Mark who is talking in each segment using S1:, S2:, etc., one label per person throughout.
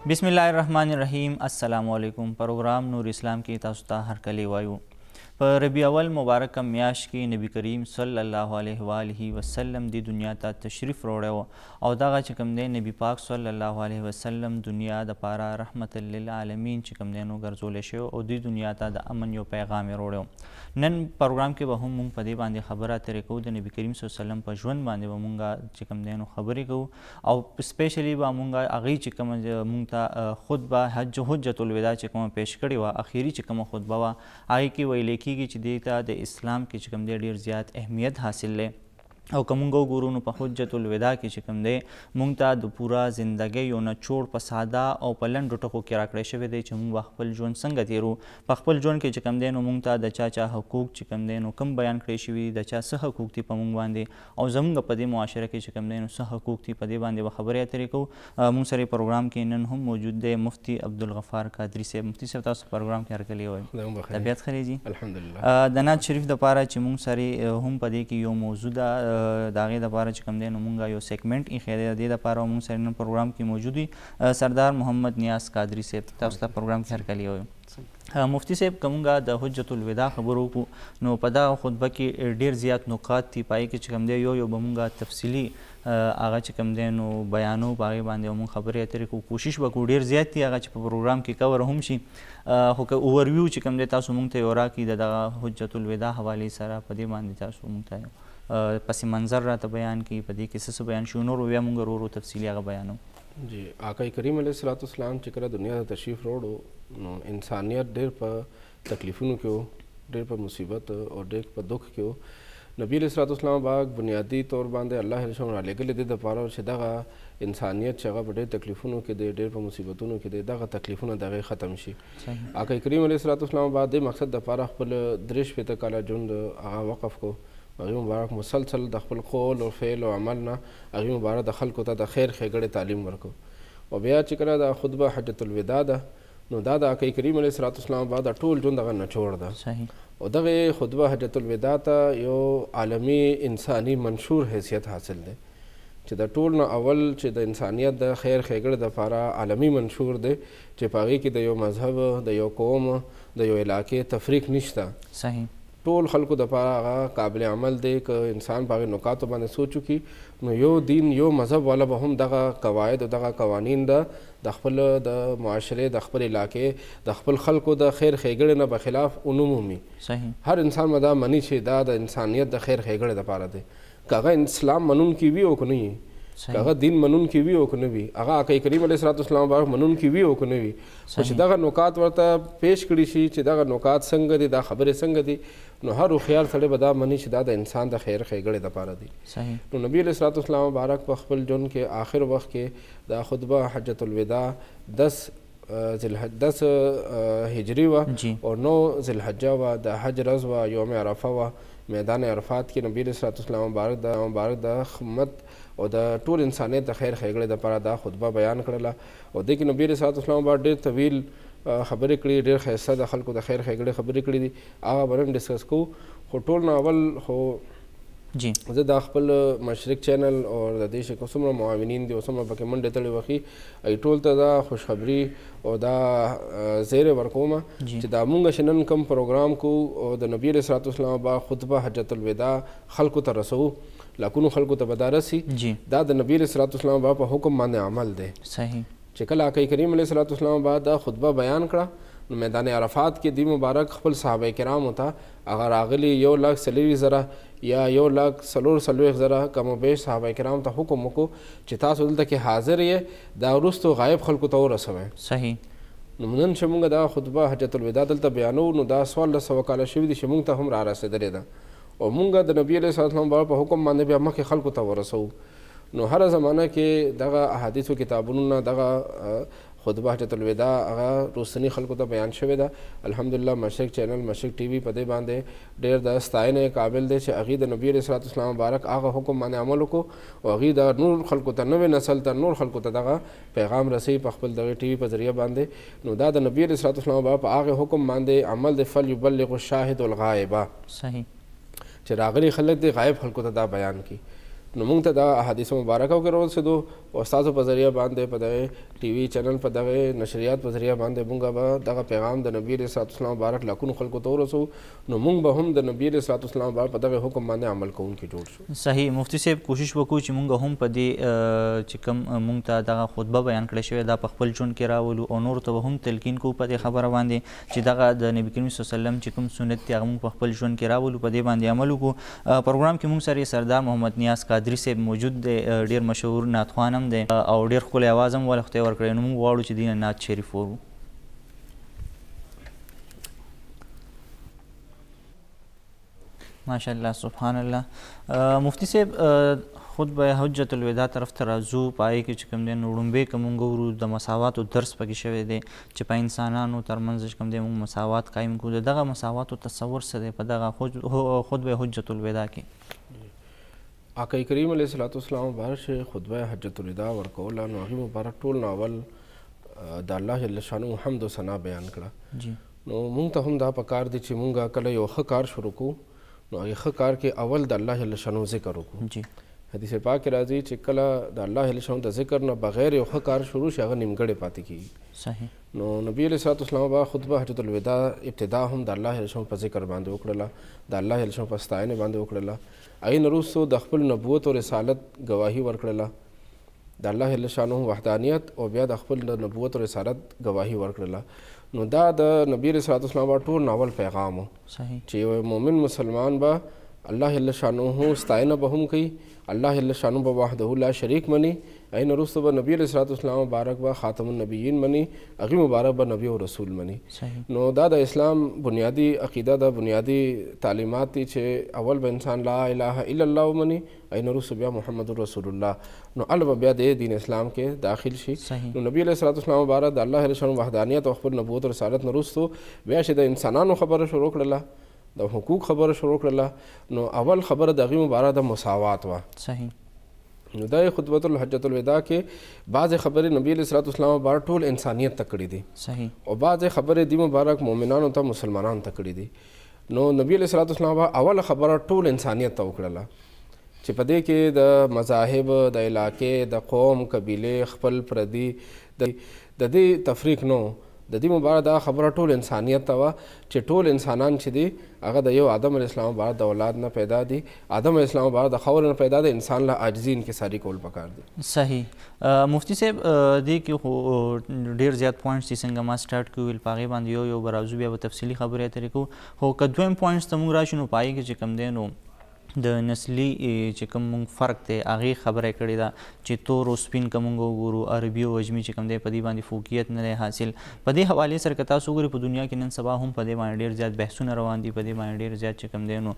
S1: बिस्मिल्लाहिर्रहमानिर्रहीम अस्सलामु अलैकुम। प्रोग्राम नूर इस्लाम की तاسو ته هرکلی وایو په ربیع اول مبارکه میاشت کې نبی کریم صلی الله علیه و آله وسلم د دنیا ته تشریف راوړی او دغه چې کوم دی نبی پاک صلی الله علیه وسلم دنیا د پاره رحمت للعالمین چې کوم دی نو ګرځولی شوی او د دنیا ته د امن یو پیغام یې راوړی. نن پروګرام کې به هم مونږ په دې باندې خبره اترې کوو د نبی کریم صلی الله علیه وسلم په ژوند باندې به مونږ چې کوم دی نو خبرې کوو او سپیشلی به مونږ هغې چې کومه مونږ ته خطبه حجت الوداع چې کومه پیش کړې وه اخري چې کومه خطبه وه هغې کې ویلی کېږي چې دې ته د اسلام کې چې کوم دی ډېر زیات اهمیت حاصل دی او که مونږ وګورو نو په حجت الوداع کې چې کوم دی مونږ ته د پوره زندګۍ یو نچوړ په ساده او په لنډو ټکو کې راکړی شوی دی چې مونږ به خپل ژوند څنګه تیرو. په خپل ژوند کې چې کوم دی نو مونږ ته د چا حقوق چې کوم دی نو کم بیان کړی شوي دي، د چا څه حقوق دي په مونږ باندې او زمونږ په دې معاشره کې چې کوم دی نو څه حقوق دي په دې باندې به خبرې اترې کوو. مونږ سره پروګرام کې نن هم موجود دی مفتی عبدالغفار قادري صاحب. مفتی صاحب تاسو پروګرام کې هرکلی وایو، طبیعت ښه دی جي؟
S2: الحمدلله.
S1: د نعت شریف دپاره چې مونږ سره هم په دې کې یو موضوع ده د هغې دپاره چې کوم دی نو مونږ یو سیګمنټ ایښی دی د دې دپاره مونږ سره نن پروګرام کې موجود وي سردار محمد نیاز قادري صاحب. تاسو ته پروګرام کې هرکلی وایو. مفتی صاحب که مونږ د حجت الوداع خبرو وکړو نو په دغه خطبه کې ډېر زیات نکات دي، په هغې کې چې کوم دی یو به مونږ تفصیلي هغه چې کوم دی نو بیانو په هغې باندې مونږ خبرې اترې کوو، کوشش به کوو ډېر زیات دي هغه چې په پروګرام کې کور هم شي. خو که اوورویو چې کوم دی تاسو مونږ ته یو راکړي د دغه حجت الوداع حوالې سره په دې باندې تاسو مونږ ته پس منظر راته بیان کړي، په دې کې څه څه بیان شي نور بیا مونږ ورو ورو تفصیلي هغه بیانو.
S2: جی آقا کریم علیه الصلاۃ والسلام چې کله دنیا ته تشریف راوړو نو انسانیت ډېر په تکلیفونو کې و، ډېر په مصیبت او ډېر په دکھ کې و. نبی علیه الصلاۃ والسلام پاک بنیادي طور باندې الله رسول رالیږلی دی دپاره چې دغه انسانیت چې هغه په ډېر تکلیفونو کې دی، ډېر په مصیبتونو کې دی، دغه تکلیفونه د هغې ختم شي. آقا کریم علیه الصلاۃ والسلام بعد دې مقصد دپاره خپل 63 کاله ژوند هغه وقف کو. هغې مبارک مسلسل د خپل قول او فعل او عمل نه هغې مبارک د خلکو ته د خیر ښېګړې تعلیم ورکړو. او بیا چې کله د خطبه حجت الوداع ده نو دا د آقا کریم علیه الصلاۃ والسلام بعد د ټول ژوند هغه نچوړ ده. او دغې خطبه حجت الوداع ته یو عالمي انساني منشور حیثیت حاصل دی چې د ټول نه اول چې د انسانیت د خیر ښېګړې دپاره عالمي منشور دی چې په هغې کې د یو مذهب، د یو قوم، د یو علاقې تفریق نشته. صحیح. ټول خلکو دپاره هغه قابل عمل دی که انسان په هغې نکاتو باندې سوچ وکړي نو یو دین یو مذهب والا به هم دغه قواعد او دغه قوانین د خپل د معاشرې د خپل علاقې د خپل خلکو د خیر ښېګړې نه به خلاف ونه مومي. هر انسان به دا مني چې دا د انسانیت د خیر ښېګړې دپاره دی. که هغه اسلام منونکی وي او که نه وي، که هغه دین منونکی وي او که نه وي، هغه آقا کریم علیه الصلاۃ والسلام باندې منونکی وي او که نه وي، خو چې دغه نکات ورته پیش کړي شي چې دغه نکات څنګه دي، دا خبرې څنګه دي، نو هر هوښیار سړی به دا مني چې دا د انسان د خیر ښېګړې دپاره دي. نو نبی علیه الصلاۃ والسلام مبارک په خپل ژوند کې آخر وخت کې دا خطبه حجت الوداع 10 هجري وه او 9 ذوالحجه وه، د حج ورځ وه، یوم عرفه وه. میدان عرفات کې نبی علیه الصلاۃ والسلام مبارک د خدمت او د ټول انسانیت د خیر ښېګړې دپاره دا خطبه بیان کړله. او دې کې نبی علیه الصلاۃ والسلام باندې ډېر طویل خبرې کړي، ډېر ښایسته د خلکو د خیر ښېګړې خبرې کړي دي، هغه به نن ډسکس کوو. خو ټول نه اول خو زه دا خپل مشرق چینل او د دې چې څومره معاونین دي او څومره پکې منډې تړې وښي ټول ته دا خوشخبري او دا زیری ورکوم چې دا مونږ چې نن کوم پروګرام کوو او د نبي علیه الصلاۃ والسلام با خطبه حجت الوداع خلکو ته رسوو، لاکونو خلکو ته به دا رسي، دا د نبي علیه الصلاۃ والسلام با په حکم باندې عمل دی. چې کله آقا کریم علیه الصلاۃ والسلام با دا خطبه بیان کړه نو میدان عرفات کې دی مبارک خپل صحابه کرامو ته هغه راغلي 1,40,000 یا 1,40,000 کم و بیش صحابه کرام ته حکم وکړو چې تاسو دلته کې حاضر یې دا وروستو غایب خلکو ته ورسوئ. صحیح. نو نن چې مونږ دا خطبه حجت الوداع دلته بیانو نو دا 1400 کاله شوي دي چې مونږ ته هم را رسېدلې ده او مونږ د نبي علیه السلام په حکم باندې بیا مخکې خلکو ته ورسوو. نو هره زمانه کې دغه احادیثو کتابونو نه دغه خطبه حجت الوداع هغه روسنی خلکو ته بیان شوې ده. الحمدلله مشرق چینل، مشرق ټي وي په دې باندې ډېر د ستاینې قابل دی چې هغې د نبي علیه الصلاۃ والسلام مبارک هغه حکم باندې عمل وکړو او هغې د نور خلکو ته، نوې نسل ته، نور خلکو ته دغه پیغام رسوي په خپل دغه ټي وي په ذریعه باندې. نو دا د نبي علیه الصلاۃ والسلام مبارک په هغې حکم باندې عمل دی فلیبلغ الشاهد الغایبه. صحیح. چې راغلي خلک دی غایب خلکو ته دا بیان کړي. نو موږ ته دا احادیث مبارکه کې راورسېدو او ستاسو په ذریعه باندې په دغه ټي وي چینل په دغه نشریات په ذریعه باندې موږ به دغه پیغام د نبي علیه الصلاة والسلام مبارک لاکونو خلکو ته ورسو نو موږ به هم د نبي علیه الصلاة والسلام مبارک په دغه حکم باندې عمل کوونکي جوړ شو.
S1: صحیح. مفتي صاحب کوشش وکړو چې موږ هم په دې چې کوم موږ ته دغه خطبه بیان کړې شوې دا په خپل ژوند کې راولو او نور ته هم تلقین کوو په دې خبره باندې چې دغه د نبي کریم صلی الله علیه وسلم چې کوم سنت دی هغه موږ په خپل ژوند کې راولو، په دې باندې عمل وکړو. پروګرام کې موږ سره سردار محمد نیاز قادری صاحب موجود دی، ډېر مشهور نعتخوان هم دی او ډېر ښکلی اواز هم ولې خدای ورکړی. نو موږ غواړو چې دې نه نعت شریف وورو. ماشاءالله سبحان الله. مفتی صاحب خطبه حجت الوداع طرف ته راځو، په هغې کې چې کوم دی نو لومبۍ که موږ ورو د مساواتو درس پکې شوی دی چې په انسانانو ترمنځ چې کوم دی موږ مساوات قایم کړو. د دغه مساواتو تصور څه دی په دغه خطبه حجت الوداع کې؟
S2: آقا کریم علیه الصلاة والسلام مبارک خطبه حجت الوداع ورکوله نو هغې مبارک ټول ناول د الله جل شانو حمد و ثنا بیان کړه. نو موږ ته هم دا پکار دی چې موږ کله یو ښه کار شروع کړو نو هغې ښه کار کې اول د الله جل شانو ذکر وکړو. حدیث پاک کې راځي چې کله د الله جل شانو د ذکر نه بغیر یو ښه کار شروع شي هغه نیمګړی پاتې کېږي.
S1: صحیح.
S2: نو نبی علیه الصلاة والسلام به خطبه حجت الوداع ابتدا هم د الله جل شانو په ذکر باندې وکړله، د الله جل شانو په ستاینې باندې وکړله. هغې نه وروستو د خپل نبوت او رسالت ګواهي ورکړله، د الله جل شانو وحدانیت او بیا د خپل نبوت او رسالت ګواهي ورکړله. نو دا د نبی علیه الصلاة والسلام ټول ناول پیغام و چې یو مؤمن مسلمان به الله جل شانه ستاینه به هم کوي، الله جل شانه به وحده لا شریک مني. هغې نه وروسته به نبي علیه الصلاة والسلام مبارک به خاتم النبیین مني، هغې مبارک به نبی او رسول مني. نو دا د اسلام بنیادی عقیده ده، بنیادی تعلیمات دي چې اول به انسان لا اله الا الله ومني، هغې نه وروسته بیا محمد رسول الله، نو هلته به بیا د دین اسلام کې داخل شي. نو نبی علیه الصلاة والسلام مبارک د الله جل شانه وحدانیت او خپل نبوت او رسالت نه وروستو بیا چې د انسانانو خبره شروع کړله، د حقوق خبره شروع کړله، نو اول خبره د هغې مبارک د مساوات وه.
S1: صحیح.
S2: نو دا خطبه الحجت الوداع کې بعضې خبرې نبی علیه الصلاة والسلام مبارک ټول انسانیت ته کړي دي.
S1: صحیح.
S2: او بعضې خبرې دی مبارک مؤمنانو ته مسلمانانو ته کړي دي. نو نبی علیه الصلاة والسلام اوله خبره ټول انسانیت ته وکړله چې په دې کې د مذاهب، د علاقې، د قوم، قبیلې، خپل پردي د دې تفریق نو د دې مبارک دا خبره ټول انسانیت ته وه چې ټول انسانان چې دي هغه د یو آدم علیه السلام مبارک د اولاد نه پیدا دي، آدم علیه السلام مبارک د خاورې نه پیدا دی، انسان له عاجزي انکساري کول پکار دي.
S1: صحیح. مفتی صاحب دې کې خو ډېر زیات پوینټس چې څنګه ما سټارټ کړو ویل په هغې باندې یو به راځو بیا به تفصیلي خبرې اترې کوو. خو که دویم پوینټس ته موږ راشو نو په هغې کې چې کوم دی نو د نسلي چې کوم موږ فرق دی هغې خبره کړې ده چې تور او سپین که موږ وګورو، عربي او عجمي چې کوم دی په دې باندې فوقیت نه دی حاصل. په دې حوالې سره که تاسو وګورئ په دنیا کې نن سبا هم په دې باندې ډېر زیات بحثونه روان دي، په دې باندې ډېر زیات چې کوم دی نو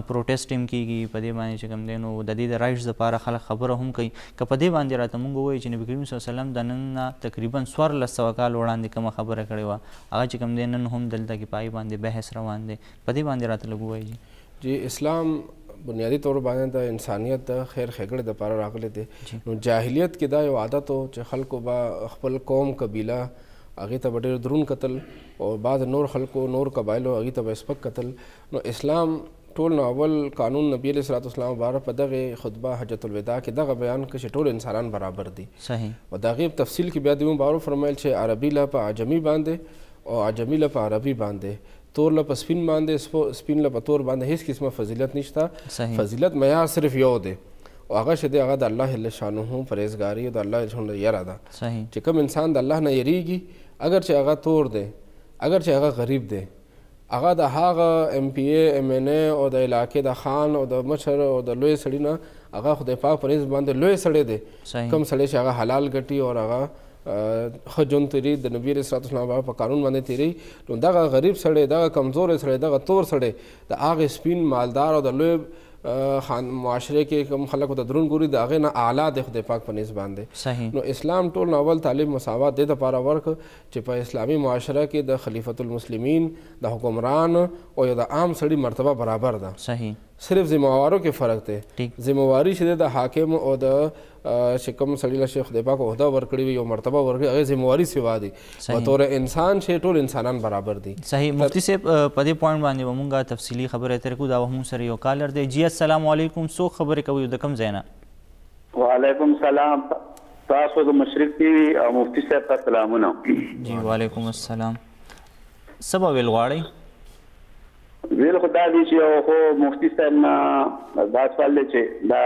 S1: پروټیسټ هم کېږي، په دې باندې چې کوم دی نو د دې د رایټس دپاره خلک خبره هم کوي. که په دې باندې راته موږ ووایو چې نبي کریم صلی الله علیه وسلم د نن نه تقریبا 1400 کال وړاندې کومه خبره کړې وه هغه چې کوم دی نن هم دلته کې په هغې باندې بحث روان دی، په دې باندې راته لږ ووایي.
S2: جی اسلام بنیادی طور باندې د انسانیت د خیر ښېګړې دپاره راغلی دی. نو جاهلیت کې دا یو عادت و چې خلکو به خپل قوم، قبیله هغې ته به ډېر درون کتل او بعض نور خلکو، نور قبایلو هغې ته به سپک کتل. نو اسلام ټول نو اول قانون نبی علیه الصلاة والسلام مبارک په دغې خطبه حجت الوداع کې دغه بیان کړ چې ټول انسانان برابر دي.
S1: صحیح.
S2: او د هغې تفصیل کې بیا دوی مبارک فرمایل چې عربي له په عجمي باندې او عجمي له په عربي باندې، تور له په سپین باندې، سپین له په تور باندې هیڅ قسمه فضیلت نشته. فضیلت معیار صرف یو دی او هغه چې دی هغه د الله جل شانه پرهیزګاري او د الله جل شانه یره ده. چې کوم انسان د الله نه یریږي اگر چې هغه تور دی، اگر چې هغه غریب دی، هغه د هغه ایم پی ای، ایم این ای او د علاقې د خان او د مشر او د لوی سړي نه هغه خدای پاک په نسبت باندې لوی سړی دی. کوم سړی چې هغه حلال ګټي او هغه ښه ژوند تېري د نبي علیه الصلاة والسلام په قانون باندې تېري، نو دغه غریب سړی، دغه کمزوری سړی، دغه تور سړی د هغې سپین مالدار او د لوی معاشره کې کوم خلکو ته درون ګوري د هغې نه اعلی دی خدای پاک په نسبت باندې. نو اسلام ټول نو اول تعلیم مساوات دې دپاره ورکړ چې په اسلامي معاشره کې د خلیفة المسلمین، د حکمران او یا د عام سړي مرتبه برابر ده.
S1: صحیح.
S2: صرف ذموارو کې فرق دی. ذمواري چې د حاکم او د چې کوم سړي له شیخ خدای پاک عهده ورکړې وي، یو مرتبه ورکړي، هغې ذمواري سوا دي. بطور انسان چې ټول انسانان برابر دي.
S1: صحیح. مفتی صاحب په دې پوینټ باندې به مونږ تفصیلي خبرې اترې کوو. دا به مونږ سره یو کالر دی. جی السلام علیکم، څوک خبرې کوئ د کوم ځای نه؟
S3: وعلیکم سلام. تاسو د مشرق ټي وي او مفتي صاحب ته سلامونه.
S1: جی وعلیکم السلام. څه به ویل غواړئ؟
S3: ویل خو دا دی چې خو مفتي صاحب نه دا سوال دی چې دا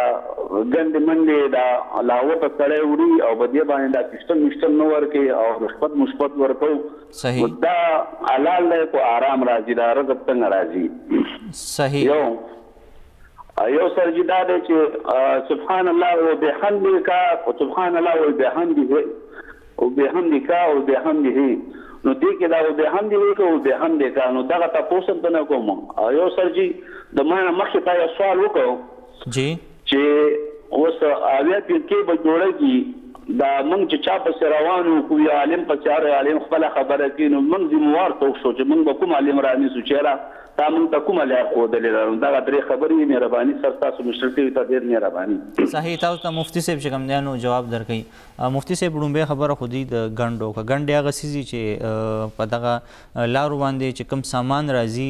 S3: ګندې منډې دا لاوټه سړی وړي او په دې باندې دا سیسټم نه ورکوي او رشوت مشبت ورکوو.
S1: صحیح.
S3: دا حلال دی خو آرام راځي، دا رزق څنګه راځي؟
S1: صحیح.
S3: یو سرجی دا دی چې سبحان الله و بحمدک، سبحان الله و بحمدک او بحمده، نو دې کې دا و بحمده او بحمدک، نو دغه تاسو ته نه کوم. یو سرجی د ما مخکې تا یو سوال وکړو
S1: جی
S3: چې اوس اویا کې به جوړیږي دا موږ چې چا پسې روانو کوی عالم پسې عالم خپل خبره کوي، نو موږ ذمہوار توک شو چې موږ به کوم عالم رانیسو چې تا موږ ته کومه لار ښودلې ده. دغه درې خبرې مهرباني سر تاسو مشر ټي وي ته ډېر مهرباني.
S1: صحیح. تاسو ته مفتي صاحب چې کوم دی نو جواب درکوي. مفتي صاحب لومبۍ خبره خو دی د ګنډو که ګنډې هغه څیز چې په دغه لارو باندې چې کوم سامان راځي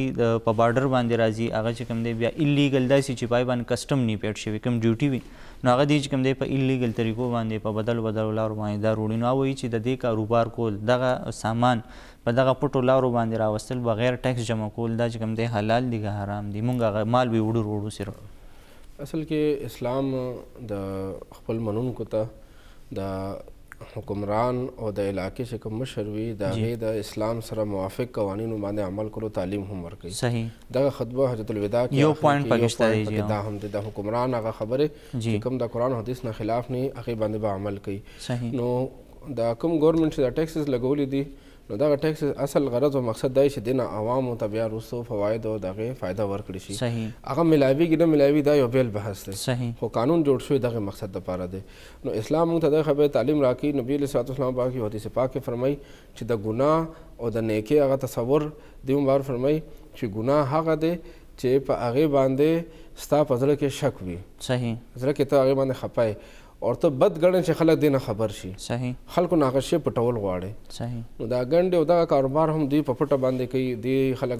S1: په بارډر باندې راځي هغه چې کوم دی بیا ایلیګل داسې چې پای باندې کسټم نه پیډ شوي کوم ډیوټي وي، نو هغه دی چې کوم دی په ایلیګل طریقو باندې په بدلو لارو باندې دا وروړي. نو وایي چې د دې کاروبار کول دغه سامان په دغه پټو لارو باندې راوستل بغیر ټیکس جمع کول دا چې کوم دی حلال دي که حرام دي؟ مونږ هغه مال به وړو صرف.
S2: اصل کې اسلام د خپل منونکو ته د حکمران او د علاقې چې کوم مشر وي د هغې د اسلام سره موافق قوانینو باندې عمل کولو تعلیم هم ورکوي.
S1: صحیح.
S2: دغه خطبه حجت الوداع کې
S1: یو پوینټ پکې شته دی
S2: دا هم د حکمران هغه خبرې چې کوم د قرآن حدیث نه خلاف نه هغې باندې به عمل کوي.
S1: صحیح.
S2: نو دا کوم ګورنمنټ چې دا ټیکسز لګولي دي نو دغه ټیکس اصل غرض او مقصد دی چې دینه عوامو ته بیا وروستو فواید او دغې فایده ورکړي شي.
S1: صحیح.
S2: هغه ملاویږي نه ملاوي دا یو بیل بحث دی.
S1: صحیح.
S2: خو قانون جوړ شوی دغه مقصد دپاره دی. نو اسلام موږ ته دغه خبرې تعلیم راکوي. نبي علیه صلات وسلام پاک یو حدیث پاک کې فرمایي چې د ګناه او د نیکۍ هغه تصور دی مبار فرمایي چې ګناه هغه دی چې په هغې باندې ستا په زړه کې شک وي.
S1: صحیح.
S2: زړه کې ته هغې باندې خفه او ته بد ګڼې چې خلک دې نه خبر شي.
S1: صحیح.
S2: خلکو نه هغه شی پټول غواړي.
S1: صحیح.
S2: نو دا ګنډې او دغه کاروبار هم دوی په پټه باندې کوي. دوی خلک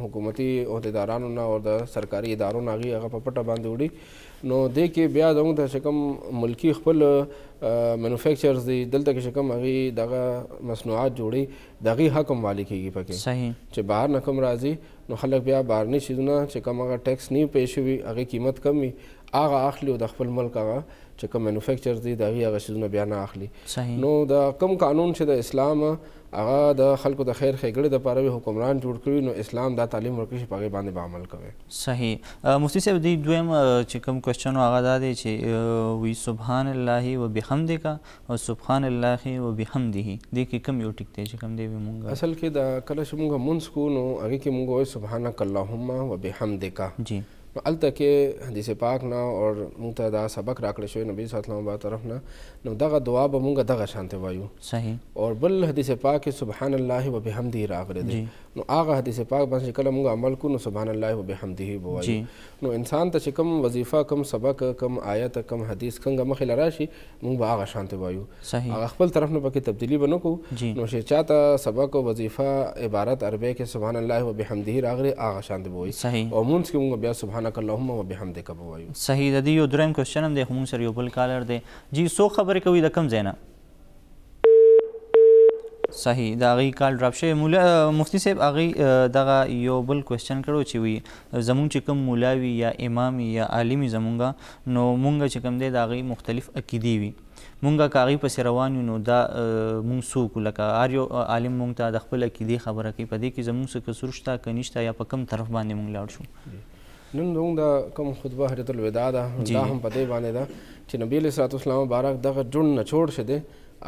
S2: حکومتي عہدیدارانو نه او د سرکاري ادارو نه هغې هغه په پټه باندې وړي. نو دې کې بیا زموږ ته چې کوم ملکي خپل مینوفیکچرز دي دلته کې چې کوم هغې دغه مصنوعات جوړي د هغې حق هم مالي کېږي پکې.
S1: صحیح.
S2: چې بهر نه کوم راځي نو خلک بیا بهرني شیزونه چې کوم هغه ټیکس نه پې شوي هغې قیمت کم وي هغه اخلي او د خپل ملک هغه چې کوم مینوفیکچرز دي د هغې هغه شیزونه بیا نه اخلي.
S1: صحیح.
S2: نو د کوم قانون چې د اسلام هغه د خلکو د خیر ښېګړې دپاره وي حکمران جوړ کړي نو اسلام دا تعلیم ورکوي چې په هغې باندې به عمل کوي.
S1: صحیح. مفتي صاحب دی دویم چې کوم کوېسچن هغه دا دی چې وی سبحان الله و بحمدک او سبحان الله و بحمده دې کې کوم یو ټیک دی چې کوم دی وي مونږ
S2: اصل کې د کله چې مونږ مونځ کوو نو هغې کې مونږ وایو سبحانک اللهم و بحمدک.
S1: جی.
S2: نو هلته کې حدیث پاک نه او موږ ته دا سبق راکړی شوی نبي صلی الله علیه وسلم طرف نه نو دغه دعا به موږ دغه شانتې وایو.
S1: صحیح.
S2: او بل حدیث پاک کې سبحان الله و بحمده راغلی دی. نو هغه حدیث پاک باندې کله موږ عمل کوو نو سبحان الله و بحمده به وایو. نو انسان ته چې کوم وظیفه کوم سبق کوم آیت کوم حدیث څنګه مخې له راشي موږ به هغه شانتې وایو.
S1: صحیح.
S2: هغه خپل طرف نه پکې تبدیلي به نه کوو. نو چې چاته سبق او وظیفه عبارت عربی کې سبحان الله و بحمده راغلی هغه شانتې به وایي.
S1: صحیح.
S2: او مونځ کې موږ بیا سبحانک اللهم و بحمدک
S1: صحیح. د دې یو دریم کوېسچن هم دی خو موږ سره یو بل کالر دی. جی څوک خبرې کوي د کوم ځای نه؟ صحیح. د هغې کال ډراپ شوی. مفتي صاحب هغې دغه یو بل کوېسچن کړی چې وي زموږ چې کوم مولا وي یا امام وي یا عالم وي زموږ نو مونږ چې کوم دی د هغې مختلف عقیدې وي مونږ که هغې پسې روان یو نو دا مونږ څوک لکه هر یو عالم مونږ ته د خپل عقیدې خبره کوي په دې کې زموږ څه قصور شته که نشته یا په کوم طرف باندې مونږ لاړ شو؟
S2: نن زموږ د کوم خطبه حجت الوداع ده دا هم په دې باندې ده چې نبي علیه صلات وسلام مبارک دغه جوړ نچوړ چې دی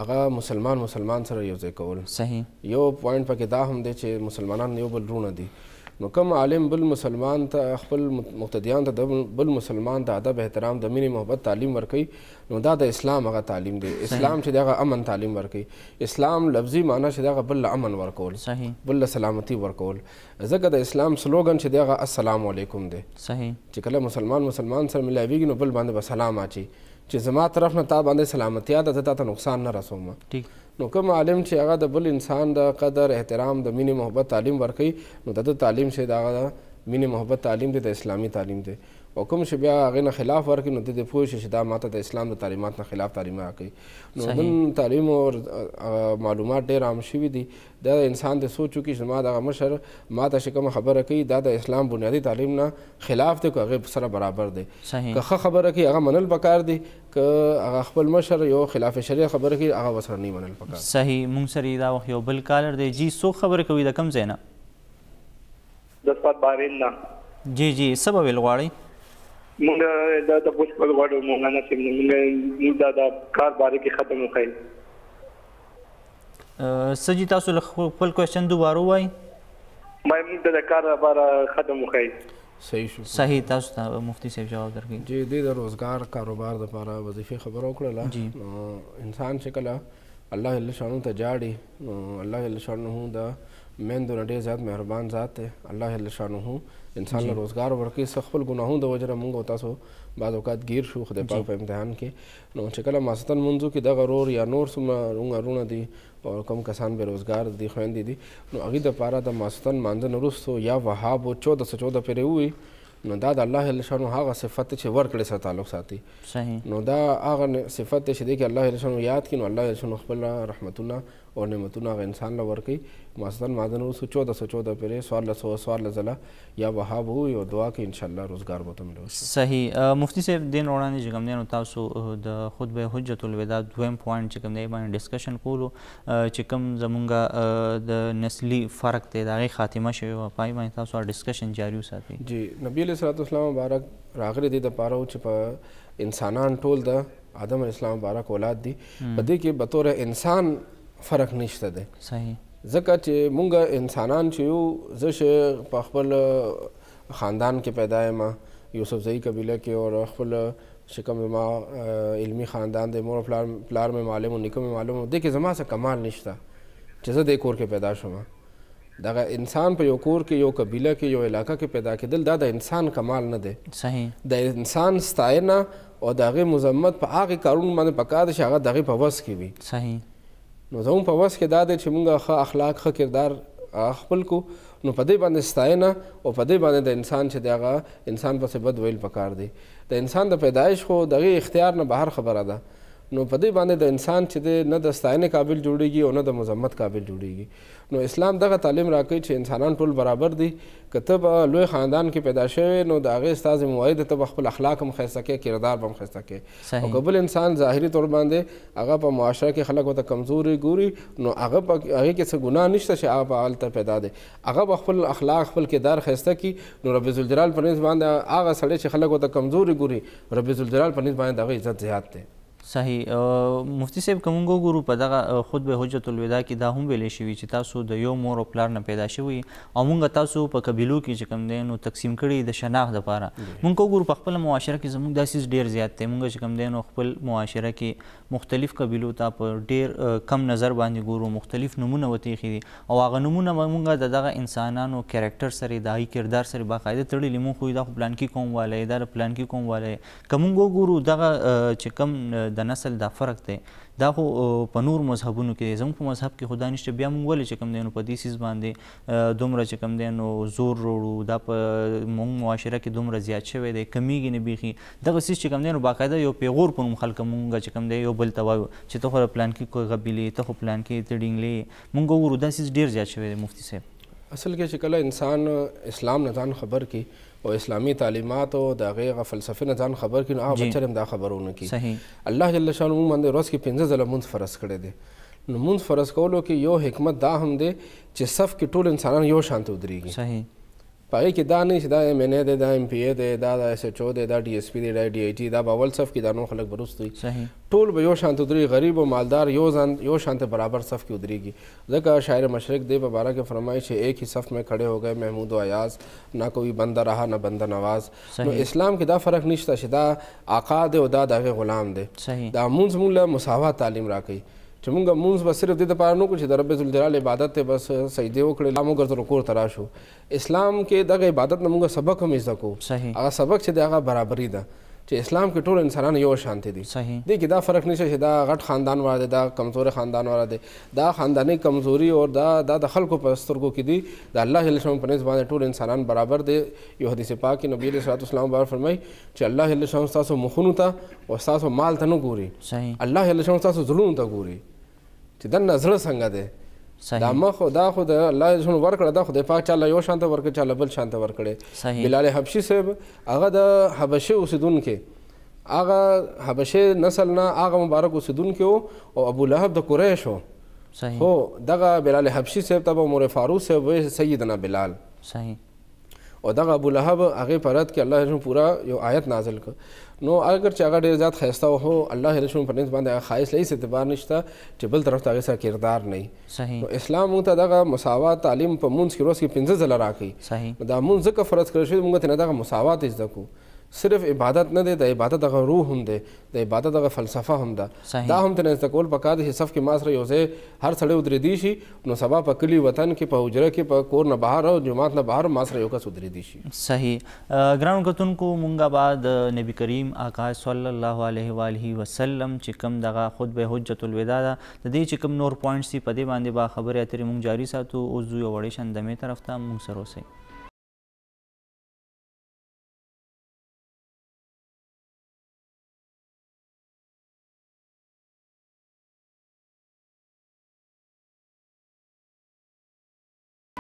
S2: هغه مسلمان سره یو ځای کول.
S1: صحیح.
S2: یو پوینټ پکې دا هم دی چې مسلمانان یو بل رونه دي. نو کوم عالم بل مسلمان ته خپل مقتدیان ته بل مسلمان ته ادب احترام د مینې محبت تعلیم ورکوي نو دا د اسلام هغه تعلیم دی. اسلام چې دغه امن تعلیم ورکوي. اسلام لفظي معنی چې دغه بل امن ورکول.
S1: صحیح.
S2: بل سلامتی ورکول. ځکه د اسلام سلوګن چې دغه السلام علیکم دی.
S1: صحیح.
S2: چې کله مسلمان سره ملاویږي نو بل باندې به سلام اچي چې زما طرف نه تا باندې سلامتیا ده زه تا ته نقصان نه رسوم.
S1: ټیک.
S2: نو کوم عالم چې هغه د بل انسان د قدر احترام د مینې محبت تعلیم ورکوي نو د تعلیم چې د هغه د مینې محبت تعلیم دی د اسلامي تعلیم دی. او کوم چې بیا هغې نه خلاف ورکړي نو د دې پوه شي چې دا ماته د اسلام د تعلیمات نه خلاف تعلیم راکوي. نو نن تعلیم او معلومات ډېر عام شوي دي. دا د انسان د سوچ وکړي چې ما دغه مشر ما ته چې کومه خبره کوي دا د اسلام بنیادي تعلیم نه خلاف دی که هغې سره برابر دی. که ښه خبره کوي هغه منل پکار دی، که هغه خپل مشر یو خلاف شریعت خبره کوي هغه ورسره نه منل پکار.
S1: صحیح. مونږ سره دا وخت یو بل کالر دی. جی څوک خبرې کوي د کوم ځای نه؟
S4: د صفات بارین نه.
S1: جی جی څه به ویل غواړئ؟
S4: مونږ دا تپوس کول غواړو مولانا صاحب مونږ دا کار باره کې ختم وکړئ.
S1: څه جي تاسو خپل کوېسچن دوباره ووایئ.
S4: مونږ د کار لپاره ختم وکړئ.
S2: صحیح شو.
S1: صحیح. تاسو ته مفتي صاحب جواب درکوي.
S2: جی دې د روزګار کاروبار دپاره وظیفې خبره وکړله. انسان چې کله الله جل شانو ته جاړي نو الله جل شانو د میندو نه ډېر زیات مهربان ذات دی. الله جل شانو انسان له روزګار ورکوي. څه خپل ګناهونو د وجې نه مونږ او تاسو بعض اوقات گیر شو خدای پاک په امتحان کې. نو چې کله ماخستن لمونځو کې دغه رور یا نور څومره رونه دي او کوم کسان بې روزګار دي خویندې دي نو هغوی دپاره د ماخستن لمانځه نه وروستو یا وهاب 1414 پرې ووي نو دا د الله جل شانو هغه صفت چې ورکړې سره تعلق ساتي.
S1: صحیح.
S2: نو دا هغه صفت دی چې دی کې الله جل شانو یاد کړي نو الله جل شانو خپل رحمتونه او نعمتونه هغه انسان له ورکوي. ماخستن لمانځه نه وروستو 1414 پرې څوارلس ځله یا وهاب ووي او دعا کوي انشاءالله روزګار به ورته ملوي.
S1: صحیح. مفتي صاحب دې نه وړاندې چې کوم دی نو تاسو د خطبه حجة الوداع دویم پوینټ چې کوم دی باندې ډسکشن کولو چې کوم زمونږ د نسلي فرق دی د هغې خاتمه شوې وه په هغې باندې تاسو ډسکشن جاري وساتئ.
S2: جی نبي علیه صلات وسلام مبارک راغلی دې دپاره و چې په انسانان ټول د آدم علیه السلام مبارک اولاد دي په دې کې بطور انسان فرق نشته دی.
S1: صحیح.
S2: ځکه چې مونږ انسانان چې یو زه چې په خپل خاندان کې پیدا یم یوسفزئی قبیله کې او خپل چې کوم زما علمي خاندان دی مور پلار مې معلم و نیکه مې معلم و دې کې زما څه کمال نشته چې زه دې کور کې پیدا شوم. دغه انسان په یو کور کې یو قبیله کې یو علاقه کې پیدا کېدل دا د انسان کمال نه دی.
S1: صحیح.
S2: د انسان ستاینه او د هغې مذمت په هغې کارونو باندې پکار دی چې هغه د هغې په وس کې وي.
S1: صحیح.
S2: نو زموږ په وس کې دا دی چې موږ ښه اخلاق ښه کردار خپل کو نو په دې باندې ستاینه او په دې باندې د انسان چې دی هغه انسان پسې بد ویل پکار دی. د انسان د پیدایش خو د هغې اختیار نه بهر خبره ده نو په دې باندې د انسان چې دی نه د ستاینې قابل جوړیږي او نه د مذمت قابل جوړیږي. نو اسلام دغه تعلیم راکوي چې انسانان ټول برابر دي. که ته به لوی خاندان کې پیدا شوی نو د هغې ستا ذمهواري ده ته به خپل اخلاق هم ښایسته کوې کردار به هم ښایسته کوې. او که بل انسان ظاهري طور باندې هغه په معاشره کې خلک ورته کمزوري ګوري نو هغه هغې کې څه ګناه نشته چې هغه په هلته پیدا دی. هغه به خپل اخلاق خپل کردار ښایسته کړي نو رب ذوالجلال په نسبت باندې هغه سړی چې خلک ورته کمزوري ګوري رب ذوالجلال په نسبت باندې د هغه عزت زیات دی.
S1: صحیح. مفتي صاحب که مونږ وګورو په دغه خطبه حجة الوداع کې دا هم ویلی شوي چې تاسو د یو مور او پلار نه پیدا شوي او مونږ تاسو په قبیلو کې چې کوم دی نو تقسیم کړي د شناخت دپاره. مونږ وګورو په خپله معاشره کې زموږ دا څیز ډېر زیات دی. مونږ چې کوم دی نو خپل معاشره کې مختلف قبیلو ته په ډېر کم نظر باندې ګورو. مختلف نومونه ورته ایښي دي او هغه نومونه مونږ د دغه انسانانو کریکټر سره د هغوی کردار سره باقاعده تړلي. مونږ خو دا خو پلانکي قوم والی دا د پلانکي قوم والی. که مونږ وګورو دغه چې کوم د نسل دا فرق دی دا خو په نور مذهبونو کې دی. زموږ په مذهب کې خو دا نشته. بیا موږ ولې چې کوم دی نو په دې څیز باندې دومره چې کوم دی نو زور وروړو دا په موږ معاشره کې دومره زیات شوی دی کمیږي نه بیخي. دغه څیز چې کوم دی نو باقاعده یو پیغور په نوم خلک مونږ چې کوم دی یو بل ته وایو چې ته خو پلانکي قبیلې ته خو پلانکي ته ډینګلې مونږ وګورو دا څیز ډېر زیات شوی دی. مفتي صاحب
S2: اصل کې چې کله انسان اسلام نه ځان خبر کړي او اسلامي تعلیمات او د هغې هغه فلسفې نه ځان خبر کړي نو هغه بچر هم دا خبرونه کړي.
S1: صحیح. الله
S2: جل شانو موږ باندې ورځ کې 15 ځله مونځ فرض کړی دی. نو مونځ فرض کولو کې یو حکمت دا هم دی چې صف کې ټول انسانان یو شان ته ودرېږي.
S1: صحیح.
S2: په هغې کې دا نه چې دا MNA دی دا MPA دی دا SHO دی دا DSP دی دا DIT دا به اول صف کې دا نور خلک به وروسته وي.
S1: صحیح.
S2: ټول به یو شان ته ودرېږي. غریب او مالدار یو شان ته برابر صف کې ودرېږي. ځکه شاعر مشرق دی په باره کې فرمایي چې ایک ہی صف میں کھڑے ہو گئے محمود و ایاز نہ کوئی بندہ رہا نہ بندہ نواز. نو اسلام کې دا فرق نشته چې دا آقا دی او دا د هغې غلام دی. دا مونځ موږ له مساوات تعلیم راکوي چې مونږ مونځ به صرف دې دپاره نه کړو چې د رب ذوالجلال عبادت ته بس سجدې وکړې لا موږ ورته کور ته راشو. اسلام کې دغه عبادت نه مونږ سبق هم زده کوو. هغه سبق چې دی هغه برابري ده چې اسلام کې ټول انسانان یو شان دي. دې کې دا فرق نشته چې دا غټ خاندان والا دی دا کمزوری خاندان والا دی. دا خانداني کمزوري او دا د خلکو په سترګو کې دي. د الله جل شانه په نسبت باندې ټول انسانان برابر دي. یو حدیث پاک کې نبی علیه السلام بار فرمایي چې الله جل شانه تاسو مخونو ته او تاسو مال ته نه ګوري. الله جل شانه تاسو زړونو ته ګوري چې دنه زړه څنګه دی. دا مخ دا خو د الله جل شانه ورکړه دا خدای پاک چاله یو شانته ورکړي چاله بل شانته ورکړي. بلال حبشي صاحب هغه د حبشه اوسیدونکي هغه حبشه نسل نه هغه مبارک اوسیدونکي او ابو لهب د قریش و. خو دغه بلال حبشي صاحب ته عمر فاروق صاحب وایي سیدنا بلال. او دغه ابو لهب هغې په رد کې الله جل پورا یو آیت نازل کړ. نو اگر چې هغه ډېر زیات ښایسته هو الله جل په نسبت باندې هغه ښایست له هېڅ اعتبار نشته چې بل طرف ته هغې سره کردار نه وي. نو اسلام موږ ته دغه مساوات تعلیم په مونځ کې ورځ کې 15 ځله راکوي. نو دا مونځ ځکه فرض کړی شوی موږ ته نه دغه مساوات زده کړو. صرف عبادت نه دی د عبادت دغه روح هم دی د عبادت دغه فلسفه هم ده. دا هم ترې زده کول پکار دی چې صف کې ما سره یو ځای هر سړی ودرېدی شي نو سبا په کلي وطن کې په حجره کې په کور نه بهر او جومات نه بهر ما سره یو کس ودرېدی شي.
S1: صحیح. ګرانو کتونکو مونږ بعد نبی کریم آقا صلی الله علیه و آله وسلم چې کوم دغه خطبه حجت الوداع ده د دې چې کوم نور پوینټس دي په دې باندې به خبرې اترې مونږ جاري ساتو. اوس ځو یو وړې شندمې طرف ته مونږ سره اوسئ.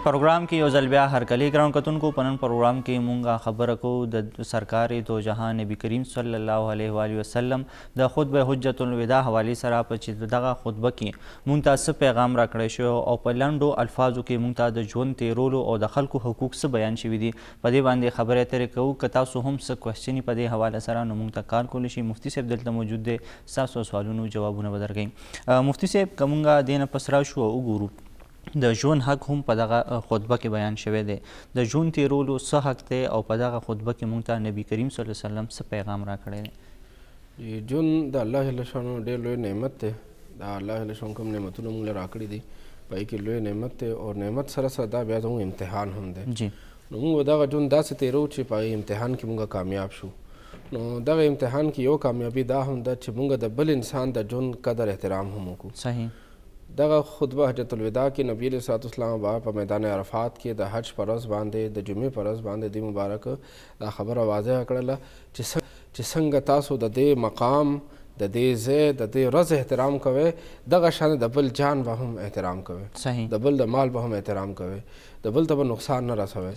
S1: پروګرام کې یو ځل بیا هرکلی ګرانو کتونکو په نن پروګرام کې مونږ خبره کوو د سرکار دو جهان نبی کریم صلی الله علیه و آله وسلم د خطبه حجت الوداع حوالې سره په چې دغه خطبه کې مونږ ته څه پیغام راکړی شوی او په لنډو الفاظو کې مونږ ته د ژوند تیرولو او د خلکو حقوق څه بیان شوي دي په دې باندې خبرې اترې کوو. که تاسو هم څه کوېسچنې په دې حواله سره نو مونږ ته کال کولی شي. مفتي صاحب دلته موجود دی ستاسو سوالونو جوابونه به درکوي. مفتي صاحب که مونږ دې نه پس راشو او وګورو د ژوند حق هم په دغه خطبه کې بیان شوی دی. د ژوند تیرولو څه حق دی او په دغه خطبه کې مونږ ته نبی کریم صلی الله علیه وسلم څه پیغام راکړی دی؟
S2: ژوند د الله جل شانه ډېر لوی نعمت دی. د الله جل شانه کوم نعمتونه مونږ له راکړي دي په هغې کې لوی نعمت دی او نعمت سره سره دا بیا زموږ امتحان هم دی. نو مونږ دغه ژوند داسې تیرو چې په امتحان کې مونږ کامیاب شو. نو دغه امتحان کې یو کامیابي دا هم ده چې مونږ د بل انسان د ژوند قدر احترام هم وکړو.
S1: صحیح.
S2: دغه خطبه حجت الوداع کې نبی علیه السلام په میدان عرفات کې د حج په ورځ باندې د جمعې په ورځ باندې د مبارک دا خبره واضحه کړله چې څنګه تاسو د دې مقام د دې ځای د دې ورځ احترام کوئ دغه شان د بل جان به هم احترام کوئ. د بل د مال به هم احترام کوئ. د بل ته به نقصان نه رسوئ.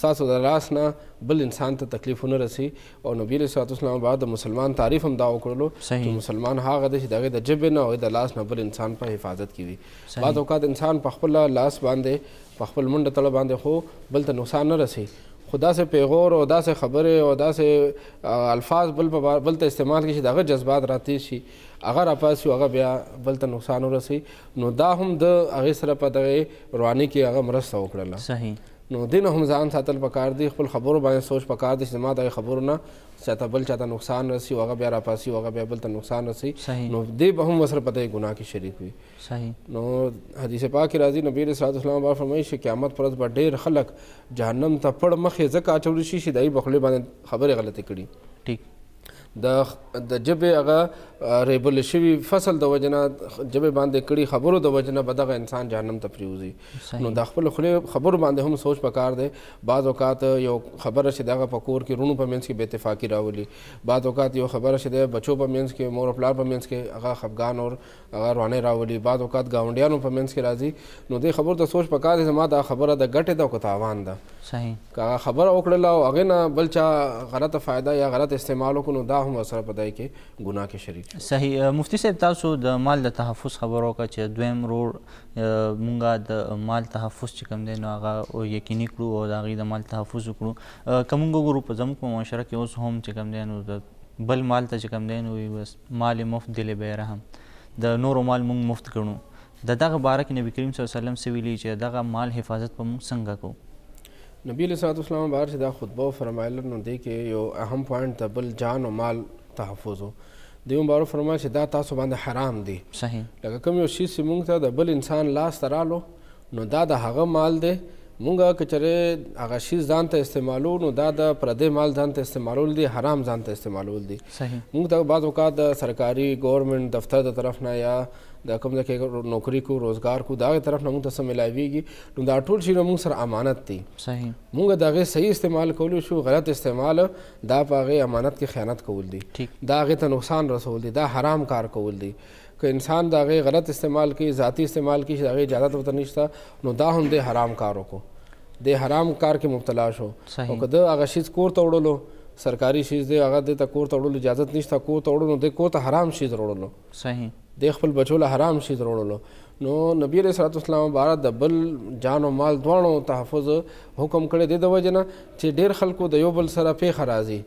S2: ستاسو د لاس نه بل انسان ته تکلیف ونه رسي. او نبی علیه السلام بعد د مسلمان تعریف هم دا وکړلو چې مسلمان هغه دی چې د هغې د ژبې نه او د لاس نه بل انسان په حفاظت کې وي. بعض اوقات انسان په خپل لاس باندې په خپل منډه تړه باندې خو بل ته نقصان نه رسي خو داسې پیغور او داسې خبرې او داسې الفاظ بل ته استعمال کړي چې د هغه جذبات راتېر شي هغه راپاسي هغه بیا بل ته نقصان ورسوي. نو دا هم د هغې سره په دغې رواني کې هغه مرسته وکړله.
S1: صحیح.
S2: نو دې نه هم ځان ساتل پکار دی. خپل خبرو باندې سوچ پکار دی چې زما دغې خبرو نه چاته بل چاته نقصان رسي او هغه بیا راپاسي او هغه بیا بل ته نقصان رسي. نو دې به هم ورسره په دغې ګناه کې شریک وي.
S1: صحیح.
S2: نو حدیث پاک کې راځي نبی علیه السلام به فرمایي چې قیامت پر ورځ به ډېر خلک جهنم ته پړ مخې ځکه اچولی شي چې د هغې په خولې باندې خبرې غلطې کړي.
S1: ټیک.
S2: د ژبې هغه ریبل شوي فصل د وجې نه ژبې باندې کړي خبرو د وجې نه به دغه انسان جهنم ته پرېوځي. نو د خپل خولې خبرو باندې هم سوچ پکار دی. بعض اوقات یو خبره چې دغه په کور کې رونو په منځ کې بې اتفاقي راولي. بعض اوقات یو خبره چې د بچو په منځ کې مور او پلار په منځ کې هغه خفګان او هغه روانۍ راولي. بعض اوقات ګاونډیانو په منځ کې راځي. نو دې خبرو ته سوچ پکار دی زما دا خبره د ګټې ده او که تاوان ده.
S1: صحیح.
S2: که هغه خبره وکړله او هغې نه بل چا غلطه فایده یا غلط استعمال وکړو نو دا هم ورسره په دی کې ګناه کې شریک.
S1: صحیح. مفتي صاحب تاسو د مال د تحفظ خبره وکړه چې دویم روړ مونږ د مال تحفظ چې کوم دی نو هغه یقیني کړو او د هغې د مال تحفظ وکړو. که مونږ وګورو په زموږ په معاشره کې اوس هم چې کوم دی نو د بل مال ته چې کوم دی نو بس مال مفت دل بېرحم د نورو مال مونږ مفت کړو. د دغه باره کې نبي کریم صلی الله علیه وسلم څه ویلي چې دغه مال حفاظت به مونږ څنګه کوو؟
S2: نبی علیه السلام بار چې دا خطبه فرمایله نو دې کې یو اهم پوینټ د بل جان او مال تحفظ و. دوی مبارک فرمایي چې دا تاسو باندې حرام دی.
S1: صحیح.
S2: لکه کوم یو شي چې موږ ته د بل انسان لاس ته رالو نو دا د هغه مال دی مونږ که چېرې هغه شي ځان ته استعمالو نو دا د پردی مال ځان ته استعمالول دي، حرام ځان ته استعمالول دي. مونږ ته بعض اوقات د سرکاري گورنمنٹ دفتر د طرف نه یا د کوم ځای کې نوکري کو روزګار کو د هغې طرف نه مونږ ته څه میلاویږي نو دا ټول شیونه مونږ سره امانت دي. مونږ د هغې صحیح استعمال کولی شو، غلط استعمال دا په هغې امانت کې خیانت کول دي، دا هغې ته نقصان رسول دي، دا حرام کار کول دي. که انسان د هغې غلط استعمال کوي، ذاتي استعمال کوي چې د هغې اجازت ورته نشته نو دا هم د حرام کار وکړو، د حرام کار کې مبتلا شو. او که د هغه شیز کور ته وړلو، سرکاري شیز دی هغه د ته کور ته وړلو اجازت نشته، کور ته وړلو نو د کور ته حرام شیز وړلو، د خپل بچو له حرام شیز وړلو. نو نبی علیه صلات والسلام باره د بل جان او مال دواړو تحفظ حکم کړی دی د وجې نه چې ډېر خلکو د یو بل سره پیښه راځي.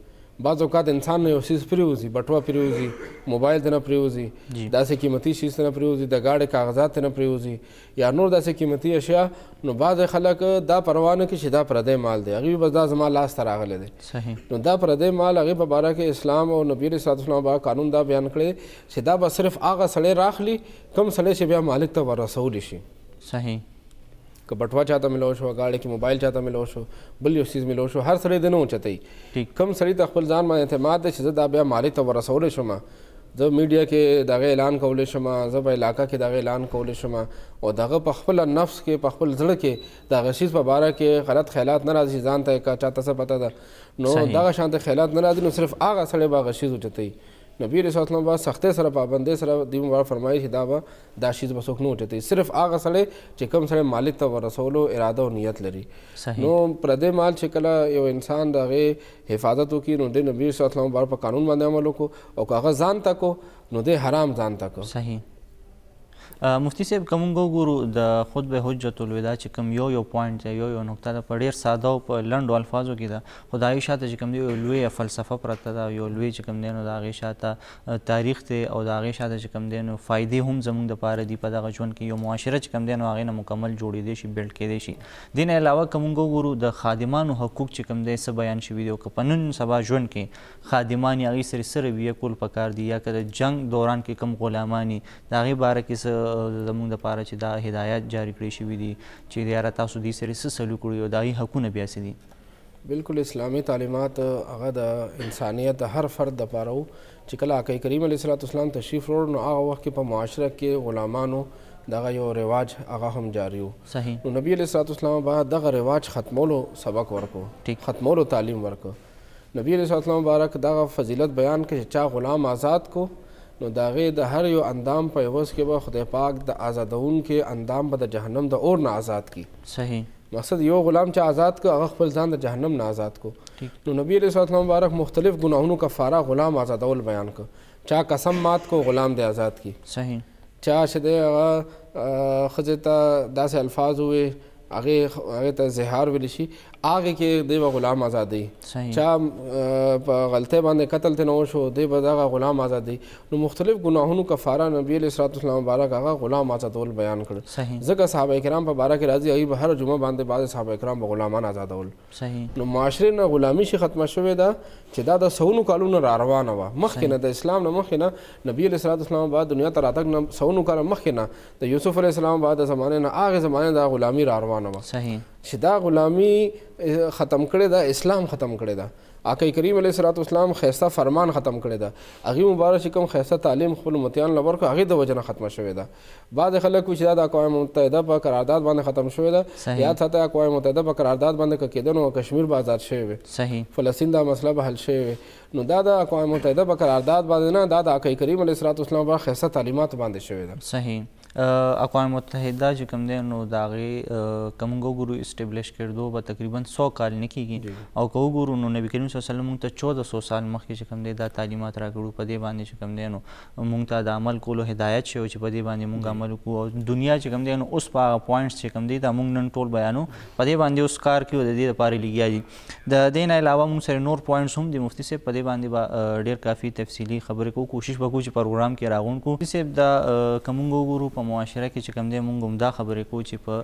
S2: بعض اوقات انسان نه یو څیز پرېوځي، بټوه پرېوځي، موبایل ته نه پرېوځي، داسې قیمتي شیز ته نه پرېوځي، د ګاډۍ کاغذات ته نه پرېوځي یا نور داسې قیمتي اشیا. نو بعض خلک دا پروا نه کوي چې دا پردی مال دی، هغوی بس دا زما لاس ته راغلی دی. نو دا پردی مال هغې په باره کې اسلام او نبي علیه صلات والسلام قانون دا بیان کړی چې دا به صرف هغه سړی راخلي کوم سړی چې بیا مالک ته ورسولی شي. که بټوه چاته ملو شو، ګاډۍ کې موبایل چاته ملو شو، بل یو څیز ملو شو، هر سړی د نه اوچتوي. کوم سړي ته خپل ځان باندې اعتماد دی چې زه دا بیا مالک ته ورسولی شم، زه میډیا کې د هغې اعلان کولی شم، زه په علاقه کې د هغې اعلان کولی شم او د هغه په خپله نفس کې په خپل زړه کې د هغه شیز په باره کې غلط خیالات نه راځي، ځان ته که چاته څه پته ده نو دغه شانته خیالات نه راځي، نو صرف هغه سړی به هغه شیز اوچتوي. نبی علیه صلات والسلام به سختۍ سره پابندۍ سره دوی مبارک فرمایي چې دا به دا شیز به څوک نه اوچتوي، صرف هغه سړی چې کوم سړی مالک ته ورسولو اراده او نیت لري. نو پردی مال چې کله یو انسان د هغې حفاظت وکړي نو د نبي صلی الله علیه وسلم په قانون باندې عمل وکړو او که هغه ځان ته کو نو د حرام ځان ته کو.
S1: مفتی صاحب که موږ وګورو د خطبه حجة الوداع چې کوم یو پوینټ دی، یو نقطه ده، په ډېر ساده او په لنډو الفاظو کې ده، خو د هغې شاته چې کوم دی یو لویه فلسفه پرته ده، یو لوی چې کوم دی نو د هغې شاته تاریخ دی او د هغې شاته چې کوم دی نو فایدې هم زموږ دپاره دي په دغه ژوند کې. یو معاشره چې کوم دی نو هغې نه مکمل جوړېدی شي، بیلډ کېدی شي. دې نه علاوه که موږ وګورو د خادمانو حقوق چې کوم دی څه بیان شوي دي او که په نن سبا ژوند کې خادمان یې هغې سره څه رویه کول پکار دي، یا که د جنګ دوران کې کوم غلامان دي د هغې باره کې څه زموږ دپاره چې دا هدایات جاری کړی شوي دي چې یاره تاسو دې سره څه سلوک کړي او د هغې حقونه بیا څه دي؟
S2: بالکل اسلامي تعلیمات هغه د انسانیت د هر فرد دپاره و چې کله آقا کریم علیه صلات والسلام تشریف وروړ نو هغه وخت کې په معاشره کې غلامانو دغه یو رواج هغه هم جاری و. نو نبی علیه صلات والسلام به دغه رواج ختمولو سبق ورکړو، ختمولو تعلیم ورکړو. نبی علیه صلات والسلام مبارک دغه فضیلت بیان کړي چې چا غلام آزاد کو نو د هغې د هر یو اندام په عوض کې به خدای پاک د آزادونکي اندام به د جهنم د اور نه آزاد کړي. مقصد یو غلام چې آزاد کو هغه خپل ځان د جهنم نه آزاد کو. نو نبی علیه صلات والسلام مبارک مختلف ګناهونو کفاره غلام آزادول بیان کړ. چا قسم مات کو غلام دې آزاد کړي، چا چې دی هغه ښځې ته داسې الفاظ ووایي هغې ته زهار ویلی شي هغې کې دی به غلام آزادوي، چا په غلطۍ باندې قتل ترې نه وشو دی به دغه غلام آزادوي. نو مختلف ګناهونو کفاره نبي علیه صلات والسلام مبارک هغه غلام آزادول بیان کړل. ځکه صحابه کرام په باره کې راځي هغوی به هره جمعه باندې بعضې صحابه کرام به غلامان آزادول. نو معاشرې نه غلامي شي ختمه شوې ده چې دا د سوونو کالونو را روانه وه، مخکې نه د اسلام نه مخکې نه نبي علیه صلات والسلام بعد دنیا ته راتګ نه سوونو کاله مخکې نه د یوسف علیه السلام بعد د زمانې نه هغې زمانې د غلامي را روانه وه چې دا غلامي ختم کړې ده، اسلام ختم کړې ده. آقا کریم علیه صلات والسلام ښایسته فرمان ختم کړی ده، هغې مبارک چې کوم ښایسته تعلیم خپلو متیانو له ورکړو هغې د وجې نه ختمه شوې ده. بعضې خلک وایي چې دا د اقوام متحده په قرارداد باندې ختم شوې ده. یاد ساته اقوام متحده په قرارداد باندې که کېده نو کشمیر به آزاد شوی وی، فلسطین دا مسله به حل شوی وی. نو دا د اقوام متحده په قرارداد باندې نه، دا د آقا کریم علیه صلات والسلام په ښایسته تعلیماتو باندې شوې ده.
S1: صحیح. اقوام متحده چې کوم دی نو د هغې که موږ وګورو اسټبلش کېدو به تقریبا 100 کال نه کېږي، او که وګورو نو نبي کریم صلی الله علیه وسلم موږ ته 1400 سال مخکې چې کوم دی دا تعلیمات راکړو، په دې باندې چې کوم دی نو موږ ته د عمل کولو هدایت شوی چې په دې باندې موږ عمل وکړو. او دنیا چې کوم دی نو اوس په هغه پوینټس چې کوم دی دا موږ نن ټول بیانو، په دې باندې اوس کار کوي، د دې لپاره لګیا دي. د دې نه علاوه موږ سره نور پوینټس هم دي مفتي صاحب، په دې باندې به ډېر کافي تفصیلي خبرې کوو، کوشش به کوو چې پروګرام کې راغونډ کړو. مفتي صاحب دا که موږ وګورو په معاشره کې چې کوم دی موږ هم دا خبرې کوو چې په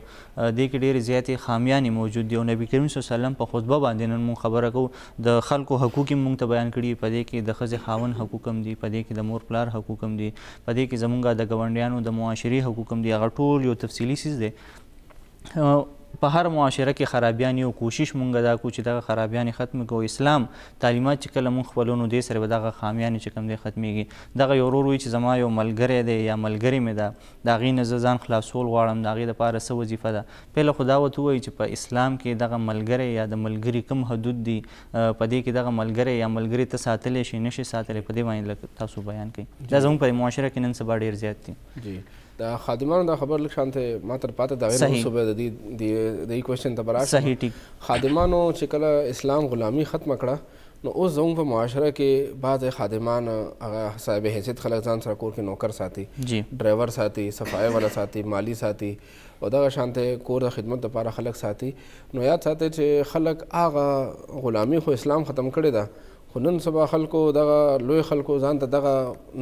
S1: دې کې ډېرې زیاتې خامیانې موجود دي، او نبي کریم صلی الله علیه وسلم په خطبه باندې نن موږ خبره کوو. د خلکو حقوق یې موږ ته بیان کړي، په دې کې د ښځې خاوند حقوق هم دي، په دې کې د مور پلار حقوق هم دي، په دې کې زموږ د ګاونډیانو د معاشري حقوق هم دي، هغه ټول یو تفصیلي څیز دی. په هر معاشره کې خرابیان یو کوشش مونږ دا کوو چې دغه خرابیانې ختم کړو. اسلام تعلیمات چې کله مونږ خپلو نو دې سره به دغه خامیانې چې کوم دی ختمیږي. دغه یو ورور وایي چې زما یو ملګری دی یا ملګرې مې ده، د هغې نه زه ځان خلاصول غواړم، د هغې دپاره څه وظیفه ده. پهله خو دا ورته ووایي چې په اسلام کې دغه ملګری یا د ملګري کوم حدود دي، په دې کې دغه ملګری یا ملګري ته ساتلی شي نه شي ساتلی، په دې باندې لږ تاسو بیان کړئ. دا زموږ په معاشره کې نن سبا ډېر زیات دي.
S2: جی د خادمانو دا خبر لږ شانته ما تر پاته دا غیر صوبه د دې کوېشن ته برابر
S1: صحیح ټیک.
S2: خادمانو چې کله اسلام غلامي ختمه کړه نو اوس زموږ په معاشره کې بعض خادمان هغه صاحب حیثیت خلک ځان سره کور کې نوکر ساتي، ډرایور ساتي، صفایي والا ساتي، مالی ساتي او دغه شانته کور د خدمت لپاره خلک ساتي. نو یاد ساتئ چې خلک هغه غلامي خو اسلام ختم کړې ده، خو نن سبا خلکو دغه لوی خلکو ځان ته دغه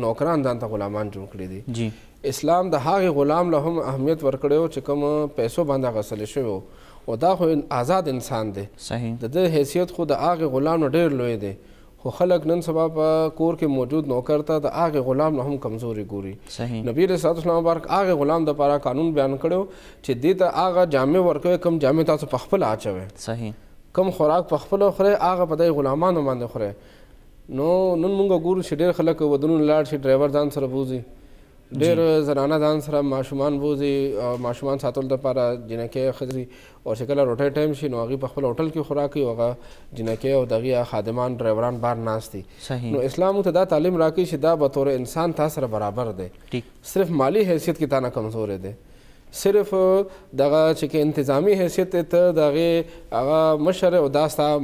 S2: نوکران ځان ته غلامان جوړ کړي دي. اسلام د هغې غلام له هم اهمیت ورکړی و چې کوم پیسو باندې غسلی شوی و، او دا خو آزاد انسان دی. د ده حیثیت خو د هغې غلام نه ډېر لوی دی، خو خلک نن سبا په کور کې موجود نوکر ته د هغې غلام نه هم کمزوري ګوري. نبي علیه الصلاة والسلام مبارک هغې غلام دپاره قانون بیان کړی چې دې ته هغه جامې ورکوئ کوم جامې تاسو په خپله اچوئ، کوم خوراک په خپله خورئ هغه په دې غلامانو باندې خورئ. نو نن مونږ ګورو چې ډېر خلک ودونو لاړ شي، ډرایور ځان سره بوځي، ډېر زنانه ځان سره ماشومان بوځي، ماشومان ساتلو دپاره جنکۍ ښځې، او چې کله روټۍ ټایم شي نو هغوی په خپل هوټل کې خوراک کوي، هغه جنکۍ او د هغې خادمان ډرایوران بار ناست دي. نو اسلام موږ ته دا تعلیم راکوي چې دا به طور انسان تا سره برابر دی، صرف مالی حیثیت کې تا نه کمزوری دی، صرف دغه چې انتظامی حیثیت ته د هغې هغه مشر او دا ستا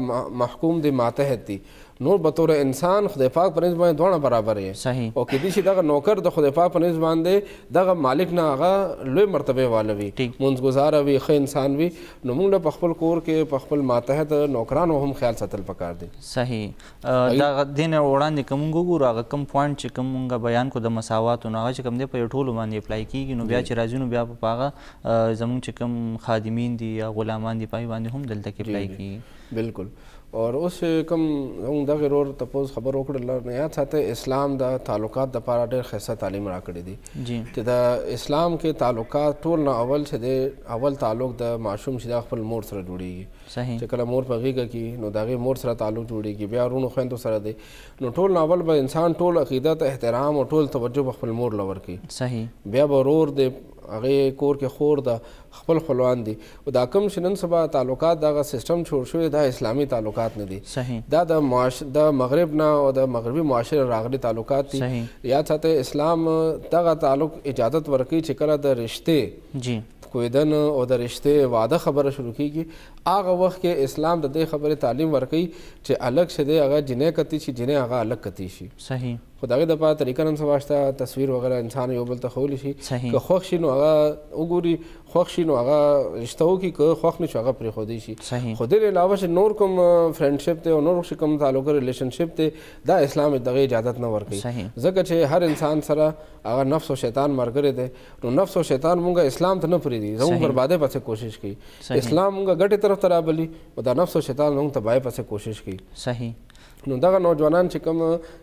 S2: محکوم دی ماتحت دی، نور به طور انسان خدای پاک په نسبت باندې دواړه برابر یې. او کیدای شي دغه نوکر د خدای پاک په نسبت باندې دغه مالک نه هغه لوی مرتبه والا وي، منځګزاره وي، ښه انسان وي. نو موږ له په خپل کور کې په خپل ماتحت نوکرانو هم خیال ساتل پکار دی.
S1: صحیح. دغه دې نه وړاندې که موږ وګورو هغه کوم پوینټ چې کوم موږ بیان کړو د مساواتو نو هغه چې کوم دی په ټولو باندې اپلای کېږي. نو بیا چې راځي نو بیا په هغه زموږ چې کوم خادمین دي یا غلامان دي په هغې باندې هم دلته کې اپلای کېږي.
S2: بالکل. اور اوس کوم زموږ دغه ورور تپوس خبر وکړل، نه یاد ساتئ اسلام د تعلقات دپاره ډېر ښایسته تعلیم راکړی دی چې د اسلام کې تعلقات ټول نه اول چې دی اول تعلق د ماشوم چې د خپل مور سره جوړیږي. چې کله مور په غېږه کې نو د هغې مور سره تعلق جوړیږي، بیا وروڼو خویندو سره دی. نو ټول نه اول به انسان ټول عقیدت، احترام او ټول توجه به خپل مور له ورکوي. بیا به ورور دی، هغې کور کې خور ده، خپل خپلوان دي. او دا کوم چې نن سبا تعلقات دغه سیستم جوړ شوی دا اسلامي تعلقات نه دي، دا د مغرب نه او د مغربي معاشره راغلي تعلقات دي. یاد ساتئ اسلام دغه تعلق اجازت ورکوي چې کله د رشتې کویدن او د رشتې واده خبره شروع کیږي، هغه وخت کې اسلام د دې خبرې تعلیم ورکوي چې الګ چې دی هغه جنۍ کتی شي، جنۍ هغه الګ کتی شي. صحیح. خو د هغې دپاره طریقه نن سبا شته، تصویر وغیره انسان یو بل ته ښولی شي، که خوښ شي نو هغه وګوري، خوښ شي نو هغه رشته وکړي، که خوښ نه شي هغه پرېښودی شي. خو دې نه علاوه چې نور کوم فرینډشپ دی او نور چې کوم تعلق ریلیشنشپ دی دا اسلام دغې اجازت نه ورکوي، ځکه چې هر انسان سره هغه نفس او شیطان ملګری دی. نو نفس او شیطان مونږ اسلام ته نه پرېږدي، زموږ بربادۍ پسې کوشش کوي. اسلام مونږ ګټې طرف ته رابلي او دا نفس او شیطان مونږ تباهۍ پسې کوشش کوي. صحیح. نو دغه نوجوانان چې کوم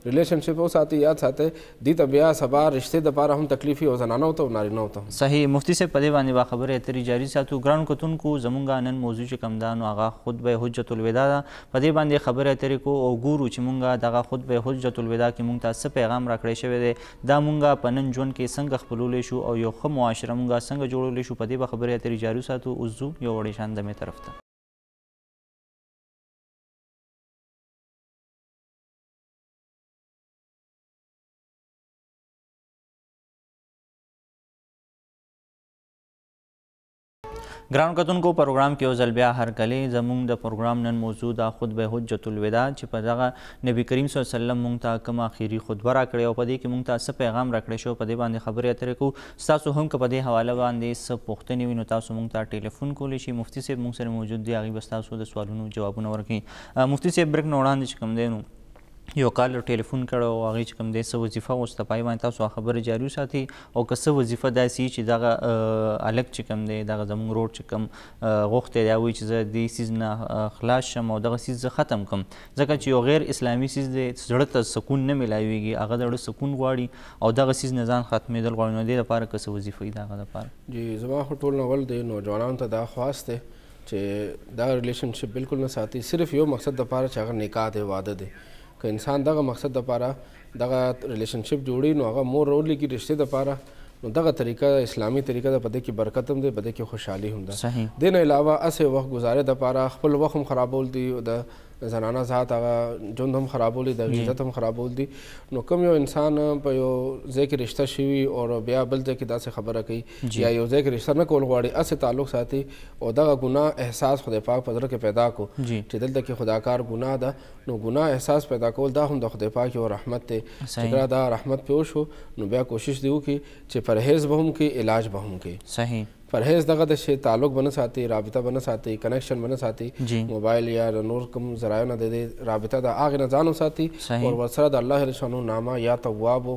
S2: ریلیشنشپ وساتي، یاد ساتئ دوی ته بیا سبا رشتې دپاره هم تکلیف وي، او زنانو ته او نارینهو ته. صحیح.
S1: مفتي صاحب په دې باندې به خبرې اترې جاري ساتو. ګرانو کتونکو زموږ نن موضوع چې کوم ده نو هغه خطبه حجة الوداع ده، په دې باندې خبرې اترې کوو او ګورو چې مونږ دغه خطبه حجة الوداع کې مونږ ته څه پیغام راکړی شوی دی، دا مونږ په نن ژوند کې څنګه خپلولی شو او یو ښه معاشره مونږ څنګه جوړولی شو. په دې به خبرې اترې جاري ساتو. اوس ځو یو وړې شان دمې طرف ته. ګرانو کتونکو پروګرام کې یو ځل بیا هرکلی. زموږ د پروګرام نن موضوع د خطبه حجة الوداع چې په دغه نبي کریم صلی الله علیه وسلم مونږ ته کومه اخري خطبه راکړې او په دې کې مونږ ته څه پیغام راکړی شو، په دې باندې خبرې اترې کوو. ستاسو هم که په دې حواله باندې څه پوښتنې وي نو تاسو مونږ ته ټلیفون کولی شي. مفتي صاحب مونږ سره موجود دی، هغوی به ستاسو د سوالونو جوابونه ورکوي. مفتي صاحب بریک نه وړاندې چې کوم دی نو یو کال ټلیفون کړی او هغې چې کوم دی څه وظیفه غوښته، په هغې باندې تاسو خبرې جاري وساتئ. او که څه وظیفه داسې وي چې دغه هلک چې کوم دی دغه زموږ روډ چې کوم غوښتی دی، هغوی چې زه دې څیز نه خلاص شم او دغه څیز زه ختم کړم، ځکه چې یو غیر اسلامي څیز دی، زړه ته سکون نه میلاویږي، هغه د زړه سکون غواړي او دغه څیز نه ځان ختمېدل غواړي. نو دې لپاره که څه وظیفه وي د هغه لپاره.
S2: جی زما خو ټول نه اول د نوجوانانو ته دا خواست دی چې دا ریلیشنشپ بالکل نه ساتي، صرف یو مقصد دپاره چې هغه نکاح دی، واده دی. که انسان دغه مقصد دپاره دغه ریلیشنشپ جوړي نو هغه مور راولېږي رشتې دپاره، نو دغه طریقه اسلامي طریقه ده، په دې کې برکت هم دی، په دې کې خوشحالي هم ده. دې نه علاوه هسې وخت ګزارې دپاره خپل وخت هم خرابول دي، د زنانه ذات هغه ژوند هم خرابول دي، د عزت هم خرابول دي. نو کوم یو انسان په یو ځای کې رشته شوي او بیا بل ځای کې داسې خبره کوي یا یو ځای کې رشته نه کول غواړي، هسې تعلق ساتي او دغه ګناه احساس خدای پاک په زړه کې پیدا کو چې دلته کې خداکار ګناه ده، نو ګناه احساس پیدا کول دا هم د خدای پاک یو رحمت دی. چې کله دا رحمت پې وشو نو بیا کوشش دی وکړي چې پرهیز به هم کوي، علاج به هم کوي.
S1: صحیح.
S2: پرهیز دغه د شی تعلق به نه ساتي، رابطه به نه ساتي، کنیکشن به نه ساتي، موبایل یا نور کوم ذرایع نه د دې رابطه د هغې نه ځان وساتي او ورسره د الله جل شانه نامه یا تواب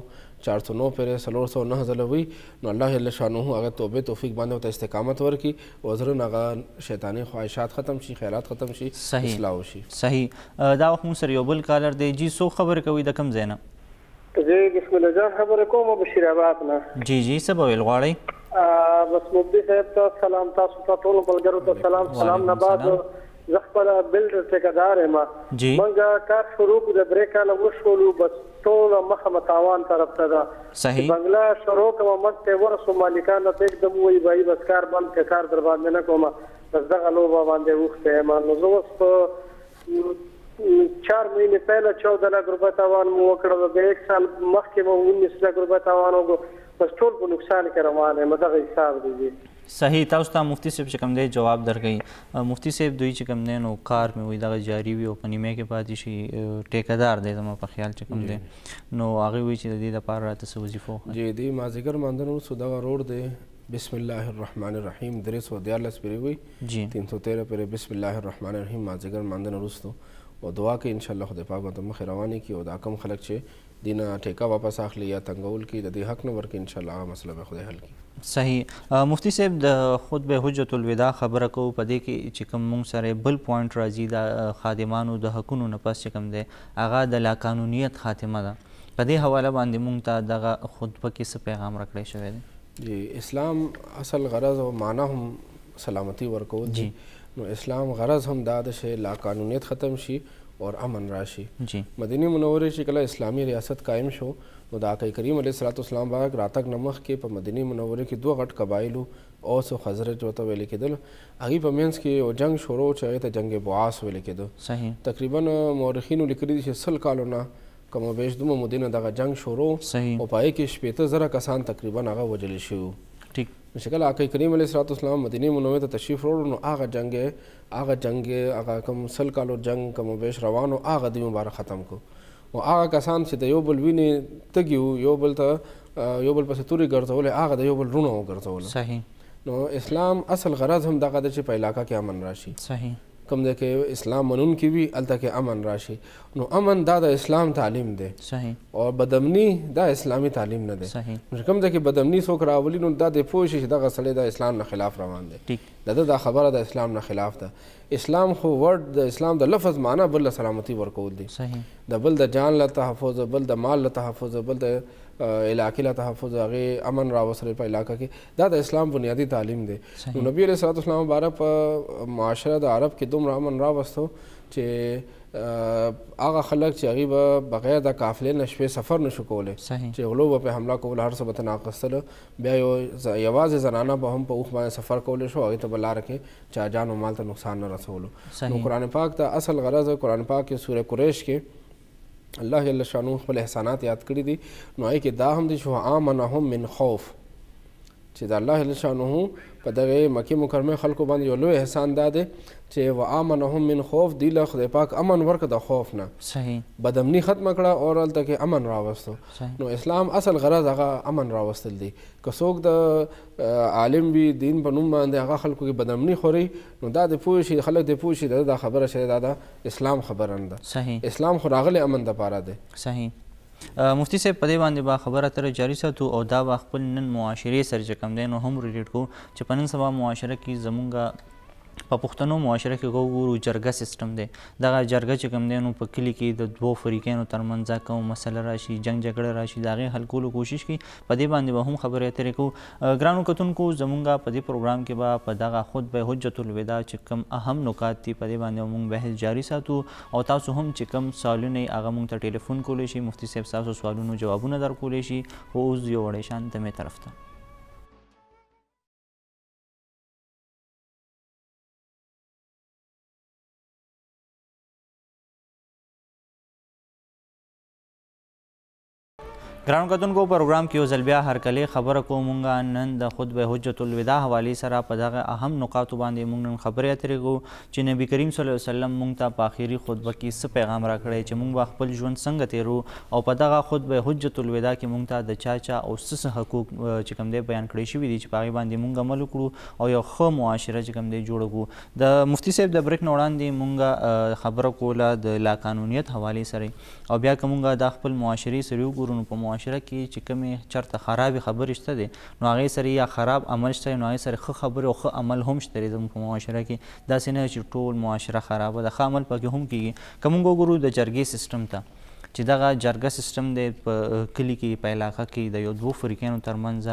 S2: 409 پرې 409 ځله وي، نو الله جل شانه هغه توبې توفیق باندې ورته استقامت ورکړي او زړه نه هغه شیطاني خواهشات ختم شي، خیالات ختم شي، اصلاح وشي.
S1: صحیح. دا وخت موږ سره یو بل کالر دی. جی څوک خبرې کوي د کوم ځای نه؟
S5: زه بسم الله جان خبرې کوم بشیر آباد نه.
S1: جی څه به ویل غواړئ؟
S5: بس مفتی صاحب ته سلام، تاسو ته ټولو ملګرو ته سلام. سلام نه بعد زه خپله بلډر ټیکهدار یم. موږ کار شروع کړو، د 3 کاله وشولو، بس ټوله مخه متاوان طرف ته ده. بنګله شروع کومه مخ ته ورسو، مالکان ته एकदम وایي بھائی بس کار بند که، کار در باندې نه کومه، بس دغه لوبه باندې وخته یم. نو زه اوس په 4 مهینې پهله 14 لک روپۍ تاوان مو وکړل، د 1 سال مخکې مو 19 لک روپۍ تاوان وکړو، بس ټول په نقصان کې روان یم. دغه حساب دی.
S1: صحیح. تاسو ته مفتی صاحب چې کوم دی جواب درکوي. مفتی صاحب دوی چې کوم دی نو کار مې وایي دغه جاري وي او په نیمه کې پاتې شي، ټیکهدار دی زما په خیال چې کوم دی، نو هغې وایي چې د دې دپاره راته څه وظیفه وښایي.
S2: جی دی مازدیګر ماندنه وروسته دغه روډ دی بسم الله الرحمن الرحیم 314 پرې وي، 313 پرې بسم الله الرحمن الرحیم مازدیګر ماندنه وروسته او دعا کوي انشاءالله خدای پاک به ته مخې روانې کړي او دا کم خلک چې دینه ټیکه واپس اخلي یا تنګول کړي د دې حق نه ورکړي، انشاءالله هغه مسله به خدای حل کړي.
S1: صحیح. مفتی صاحب د خطبه حجت الوداع خبره کوو، په دې کې چې کوم موږ سره بل پوینټ راځي د خادمانو د حقونو نه پس چې کوم دی هغه د لاقانونیت خاتمه ده. په دې حواله باندې موږ ته دغه خطبه کې څه پیغام راکړی شوی دی؟
S2: جی اسلام اصل غرض او معنا هم سلامتی ورکول دي، نو اسلام غرض هم دا ده چې لاقانونیت ختم شي اور امن راشي. مدینه منورې چې کله اسلامي ریاست قایم شو نو د آقا کریم علیه الصلاۃ والسلام باغ راتګ نه مخکې په مدینه منورې کې 2 غټ قبایلو اوس او خزرج ورته ویل کېدل، هغې په منځ کې یو جنګ شروع چې هغې ته جنګ بعاث ویل کېده.
S1: صحیح.
S2: تقریبا مورخینو لیکلي دي چې 100 کالو نه کم و بیش دومره مودې نه دغه جنگ شروع او په هغې کې 15,000 کسان تقریبا هغه وژل شوي.
S1: ټیک.
S2: چې کله آقا کریم علیه الصلاۃ والسلام مدینه منورې ته تشریف وروړو نو هغه جنګ هغه کوم 100 کالو جنګ کم و بیش روانو هغه دوی مبارک ختم کو او هغه کسان چې د یو بل وینې تږي وو، یو بل پسې تورې ګرځولې، هغه د یو بل رونه وګرځوله.
S1: صحیح.
S2: نو اسلام اصل غرض هم دغه ده چې په علاقه کې امن راشي.
S1: صحیح.
S2: کوم ځای کې اسلام منونکي وي هلته کې امن راشي، نو امن دا د اسلام تعلیم دی.
S1: صحیح.
S2: او بدامني دا اسلامي تعلیم نه دی.
S1: صحیح.
S2: کوم ځای کې بدامني څوک راولي نو دا د پوه شي چې دغه سړی د اسلام نه خلاف روان دی.
S1: ټیک.
S2: دا خبره د اسلام نه خلاف ده. اسلام خو ورډ د اسلام د لفظ معنا بل سلامتی ورکول دی.
S1: صحیح.
S2: د بل د جان له تحفظ، بل د مال له تحفظ، بل د علاقې له تحفظ، هغې امن راوستل په علاقه کې، دا د اسلام بنیادي تعلیم دی. نو نبی علیه الصلاۃ والسلام باره په معاشره د عرب کې دومره امن راوستو چې هغه خلک چې هغوی به بغیر د قافلې نه شپې سفر نشو کولی، چې غلو به پرې حمله کوله، هر څه به ترې اخیستله، بیا یوازې زنانه به هم په اوښ باندې سفر کولی شو، هغوی ته به لاره کې چا جان او مال ته نقصان نه رسولو. نو قرآن پاک ته اصل غرض قرآن پاک کې سوره قریش کې الله جل شانه خپل احسانات یاد کړي دي، نو هغې کې دا هم دی چې آمنهم من خوف، چې د الله جل شانه په دغه مکې مکرمې خلکو باندې یو لوی احسان دا دی چې و آمنهم من خوف، دوی له خدای پاک امن ورکړه د خوف نه.
S1: صحیح.
S2: بدامني ختمه کړه او هلته کې امن راوستو. نو اسلام اصل غرض هغه امن راوستل دی. که څوک د عالم وي دین په نوم باندې هغه خلکو کې بدامني خوري نو دا د پوه شي، خلک د پوه شي دا خبره چې دا د اسلام خبره نه ده.
S1: صحیح.
S2: اسلام خو راغلی امن دپاره دی.
S1: صحیح. مفتی صاحب په دې باندې به خبره تر جاري ساتو او دا به خپل نن معاشرې سره چې کوم دی نو هم ریلیټ کوو چې په نن سبا معاشره کې زمونږ په پښتنو معاشره کې وګورو جرګه سیستم دی. دغه جرګه چې کوم دی نو په کلي کې د دوو فریقینو ترمنځ کوم مسله راشي، جنګ جګړه راشي، د هغې حل کولو کوشش کوي. په دې باندې به هم خبرې اترې کوو. ګرانو کتونکو زمونږ په دې پروګرام کې به په دغه خطبه حجة الوداع چې کوم اهم نکات دي په دې باندې موږ بحث جاري ساتو او تاسو هم چې کوم سوالونه هغه موږ ته ټلیفون کولی شي، مفتي صاحب ستاسو سوالونو جوابونه در کولی شي. خو اوس یو وړی شان دمې طرف ته ګرانو کتونکو پروګرام کې یو ځل بیا هرکلې خبره کوو. مونږ نن د خطبه حجة الوداع حوالې سره په دغه اهم نقاطو باندې مونږ نن خبرې اترې کوو چې نبي کریم صلی الله علیه وسلم مونږ ته په آخري خطبه کې څه پیغام راکړی چې مونږ به خپل ژوند څنګه تیرو او په دغه خطبه حجة الوداع کې مونږ ته د چا او څه حقوق چې کوم دی بیان کړی شوي دي چې په هغې باندې مونږ عمل وکړو او یو ښه معاشره چې کوم دی جوړه کړو. د مفتي صاحب د بریک نه وړاندې مونږ خبره کوله د لاقانونیت حوالې سره او بیا که مونږ د خپل معاشرې سره وګورو نو په معاشره کې چې کومې چېرته خرابې خبرې شته دی نو هغې سره یا خراب عمل شته نو هغې سره ښه خبرې او ښه عمل هم شته دی زموږ په معاشره کې. داسې نه چې ټول معاشره خرابه ده، ښه عمل پکې هم کېږي. که موږ وګورو د جرګې سیسټم ته چې دغه جرګه سیسټم دی په کلي کې په علاقه کې د یو دوو فریقینو ترمنځ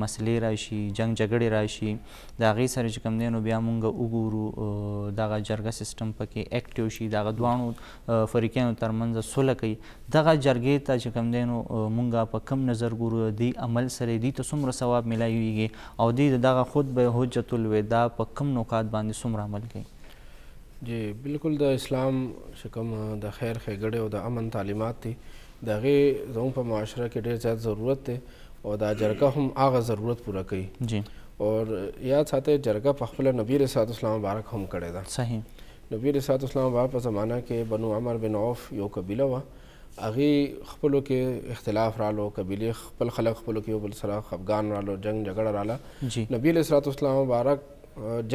S1: مسلې راشي، جنګ جګړې راشي، د هغې سره چې کوم دی نو بیا موږ وګورو دغه جرګه سیسټم پکې اکټیو شي، دغه دواړو فریقینو ترمنځ سوله کوي. دغه جرګې ته چې کوم دی نو موږ په کم نظر ګورو دې عمل سره دې ته څومره ثواب میلاویږي او دې د دغه خطبه حجة الوداع په کم نکات باندې څومره عمل کوي.
S2: جی بالکل د اسلام چې کوم د خیر ښېګړې او د امن تعلیمات دي د هغې زموږ په معاشره کې ډېر زیات ضرورت دی او دا جرګه هم هغه ضرورت پوره کوي. جی اور یاد ساتئ جرګه په خپله نبي علیه الصلاة والسلام مبارک هم کړې ده. صحیح. نبي علیه الصلاة والسلام مبارک په زمانه کې بنو عمر بن عوف یو قبیله وه، هغې خپلو کې اختلاف رالو، قبیلې خپل خلک خپلو کې یو بل سره خفګان رالو، جنګ جګړه راله. نبي علیه الصلاة والسلام مبارک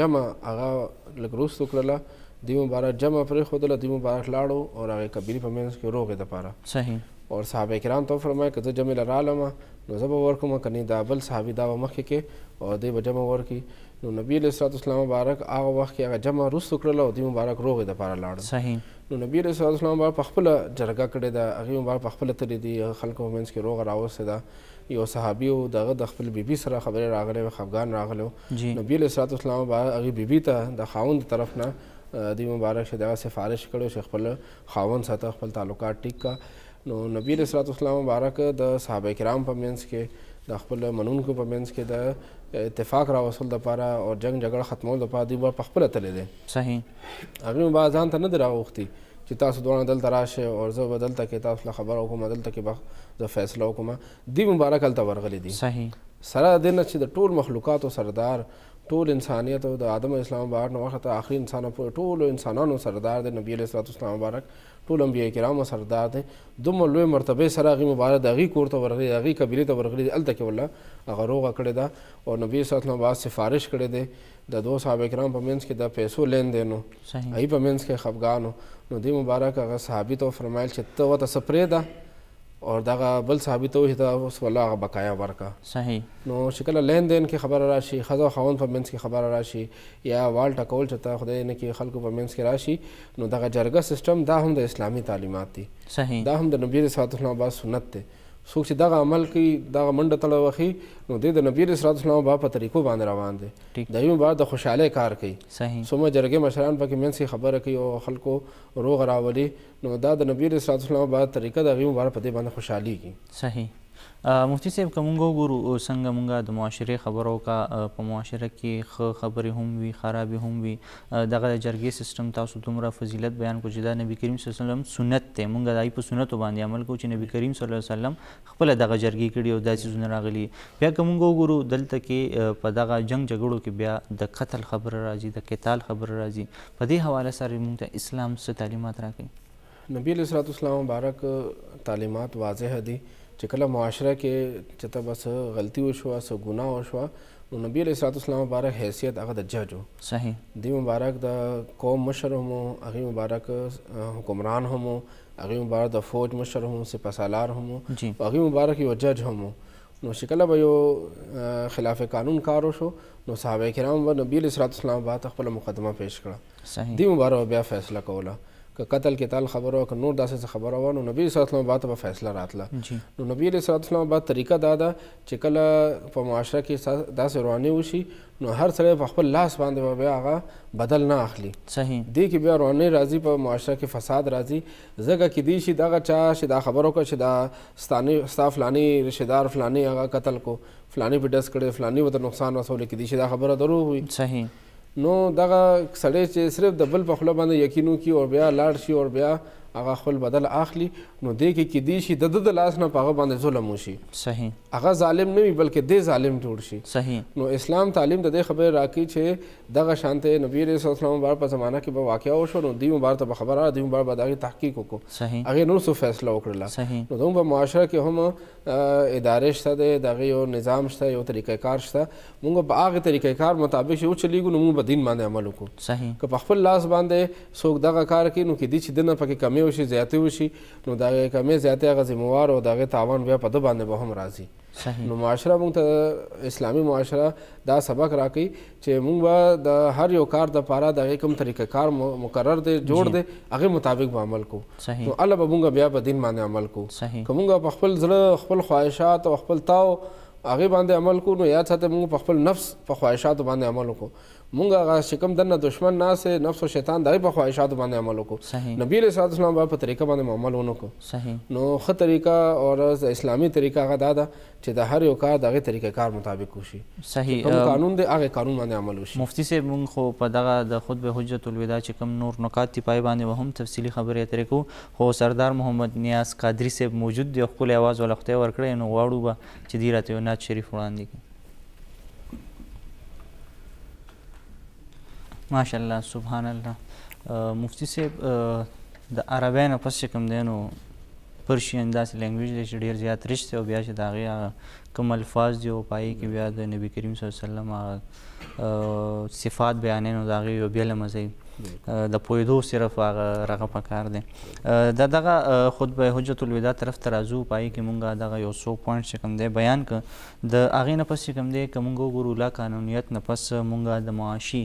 S2: جمع هغه لږ وروستو کړله، دی مبارک جمع پرېښودله، دی مبارک لاړو او هغې قبیلې په منځ کې روغې دپاره. صحیح. اور صحابه کرام ته وفرمایل که زه جمع له رالمه نو زه به ورکړم، که نه دا بل صحابي دا به مخکې کې او دی به جمع ورکړي. نو نبي علیه الصلاة والسلام مبارک هغه وخت کې هغه جمع وروستو کړله او دی مبارک روغې دپاره لاړل. صحیح. نو نبي علیه الصلاة والسلام مبارک په خپله جرګه کړې ده، هغې مبارک په خپله تللې دي، خلکو په منځ کې روغه راوستې ده. یو صحابي و د هغه د خپل بیبي سره خبرې راغلی وې، خفګان راغلی و. نبي علیه الصلاة والسلام مبارک هغې بیبي ته د خاوند طرف نه دی مبارک چې دغه سفارش کړی چې خپل خاوند ساته، خپل تعلقات ټیک کا. نو نبي علیه الصلاة والسلام مبارک د صحابه کرام په منځ کې د خپل منونکو په منځ کې د اتفاق راوصل دپاره او جنګ جګړه ختمول دپاره دوی په خپله تللی دی. صحیح. هغې مبارک ځان ته نه دی راغوښتي چې تاسو دواړه دلته راشئ او زه به دلته کې تاسو له خبره وکړم، دلته کې به زه فیصله وکړم. دوی مبارک هلته ورغلي دي. صحیح. سره د دې نه چې د ټول مخلوقاتو سردار، ټول انسانیت او د آدم اسلام مبارک نه وخته آخري انسان پورې ټولو انسانانو سردار دی نبي علیه الصلاة والسلام مبارک، ټول انبیا کرامو سردار دی. دومره لوی مرتبې سره هغې مبارک د هغې کور ته ورغلي، د هغې قبیلې ته ورغلي دي، هلته کې والله هغه روغه کړې ده او نبي صلی الله علیه وسلم مبارک سفارش کړی دی د دوه صحابه کرام په منځ کې د پیسو لین دین و، هغې په منځ کې خفګان و. نو دوی مبارک هغه صحابي ته وفرمایل چې ته ورته څه پرېږده اور دغه بل صحابي ته وایي ته اوس والله هغه بقایا ورکړه. صحیح. نو چې کله لین دین کې خبره راشي، ښځه او خاوند په منځ کې خبره راشي یا وال ټکول چې ته خدای نه کړي خلکو په منځ کې راشي، نو دغه جرګه سیسټم دا هم د اسلامي تعلیمات دي. صحیح. دا هم د نبي علیه الصلاة والسلام بعد سنت دی. څوک چې دغه عمل کوي، دغه منډه تړه وخي، نو دی د نبي علیه الصلاة والسلام په طریقو باندې روان دی. د یو بعد د خوشحالۍ کار کوي. صحیح. څومره جرګې مشران پکې منځ کې خبره کوي او خلکو روغ راولي، نو دا د نبي علیه الصلاة والسلام بعد طریقه د هغې مبارک په دې باندې خوشحالېږي. صحیح. مفتي صاحب که مونږ وګورو څنګه مونږ د معاشرې خبره وکړه، په معاشره کې ښه خبرې هم وي، خرابې هم وي. دغه د جرګې سیسټم تاسو دومره فضیلت بیان کړو چې دا نبي کریم صلی الله علیه وسلم سنت دی. مونږ د هغې په سنتو باندې عمل کوو چې نبي کریم صلی الله علیه وسلم خپله دغه جرګې کړي او دا څیزونه راغلي. بیا که مونږ وګورو دلته کې په دغه جنګ جګړو کې بیا د قتل خبره راځي، د قتال خبره راځي. په دې حواله سره مونږ ته اسلام څه تعلیمات راکوي؟ نبي علیه الصلاة والسلام مبارک تعلیمات واضح دي چې کله معاشره کې چې ته بس غلطي وشوه، څه ګناه وشوه، نو نبي علیه الصلاة والسلام مبارک حیثیت هغه د جج و. صحیح. دی مبارک د قوم مشر هم و، هغې مبارک حکمران هم و، هغې مبارک د فوج مشر هم و، سپه سالار هم و، هغې مبارک یو جج هم و. نو چې کله به یو خلاف قانون کار وشو نو صحابه کرام به نبي علیه الصلاة والسلام بعد خپله مقدمه پیش کړه دې مباره بیا فیصله کوله که قتل قتال خبره که نور داسې څه خبره وه نو نبي صلی الله علیه وسلم بعد به فیصله راتله نو نبي علیه الصلاة والسلام بعد طریقه دا ده چې کله په معاشره کې داسې رواني وشي نو هر سړی په خپل لاس باندې به بیا هغه بدل نه اخلي دې کې بیا رواني راځي په معاشره کې فساد راځي ځکه کیدای شي دغه چا چې دا خبره وکړه چې دا ستا فلاني رشتهدار فلاني هغه قتل کو فلاني په ډز کړی فلاني ورته نقصان رسولی کیدای شي دا خبره دروغ وي نو دغه سړی چې صرف د بل په خوله باندې یقین وکړي او بیا لاړ شي او بیا هغه خپل بدل اخلي نو دې کې کیدای شي د د لاس نه په هغه باندې ظلم وشي هغه ظالم نه وي بلکې دې ظالم جوړ شي نو اسلام تعلیم د دې خبرې راکړي چې دغه شانته نبی علیه السلام مبارک په زمانه کې به واقعه وشو نو دوی مبارک ته خبره دوی مبارک به د هغې تحقیق وکړو هغې نور څه فیصله وکړله نو دوی په معاشره کې هم ادارې شته دی د هغې یو نظام شته یو طریقه کار شته مونږ په هغې طریقه کار مطابق چې وچلیږو نو مونږ په دین باندې عمل وکړو که په خپل لاس باندې څوک دغه کار کوي نو کیدای شي دنه پکې کمې وشي زیاتې وشي نو د هغې کمې زیاتې هغه ذمهوار او د هغې تاوان بیا په ده باندې به هم راځي نو معاشره موږ ته اسلامي معاشره دا سبق راکوي چې موږ به د هر یو کار دپاره د هغې کوم طریقه کار مقرر دی جوړ دی هغې مطابق به عمل کوو نو هله به موږ بیا په دین باندې عمل کوو که موږ په خپل زړه خپل خواهشات او خپل تاو هغې باندې عمل کوو نو یاد ساتئ موږ په خپل نفس په خواهشاتو باندې عمل وکړو مونږ هغه چې کوم دننه دشمن ناست نفس او شیطان د هغې په خواهشاتو باندې عمل وکړو نبي علیه الصلاة والسلام به په طریقه باندې عمل ونه کړو نو ښه طریقه او اسلامي طریقه هغه دا ده چې د هر یو کار د هغې طریقه کار مطابق وشي کوم قانون دی هغې قانون باندې عمل وشي
S1: مفتي صاحب مونږ خو په دغه د خطبه حجت الوداع چې کوم نور نکات دي پای باندې به هم تفصیلي خبرې اترې کوو خو سردار محمد نیاز قادري صاحب موجود دی او ښکلی اواز وله خدای ورکړی نو غواړو به چې دوی راته یو نعت شریف وړاندې کړي ماشاءالله سبحان الله مفتی صاحب د عربی نه پس چې کوم دی نو پرشین داسې لینګویج دی چې ډېر زیات ریچ دی او بیا چې د هغې کوم الفاظ دي او په هغې کې بیا د نبي کریم صلی الله علیه وسلم هغه صفات بیانوي نو د هغې یو بېله مزه د پوهېدو صرف هغه پکار دی د دغه خطبه حجت الوداع طرف ته راځو په هغې کې مونږ دغه یو څو پوینټ چې کوم دی بیان کړه د هغې نه پس چې کوم دی که مونږ وګورو لا قانونیت نه پس مونږ د معاشي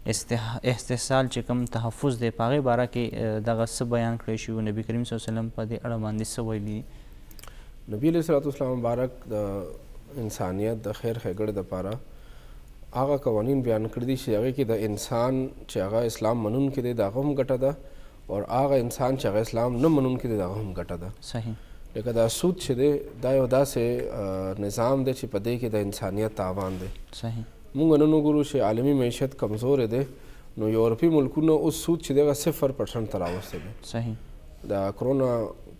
S1: استحصال چې کوم تحفظ دی په هغې باره کې دغه څه بیان کړی شي نبي کریم صلی الله علیه وسلم په دې اړه باندې څه ویلي
S2: نبي علیه الصلاة والسلام مبارک د انسانیت د خیر ښېګړې دپاره هغه قوانین بیان کړي دي چې هغې کې د انسان چې هغه اسلام منونکی دی د هغه هم ګټه ده او هغه انسان چې هغه اسلام نه منونکی دی د هغه هم ګټه ده
S1: صحیح
S2: لکه دا سود چې دی دا یو داسې نظام دی چې په دې کې د انسانیت تاوان دی
S1: صحیح
S2: مونږ نن وګورو چې عالمي معیشت کمزورې دی نو یورپي ملکونه اوس سود چې دی هغه 0% ته راوستی دی
S1: صحیح
S2: د کرونا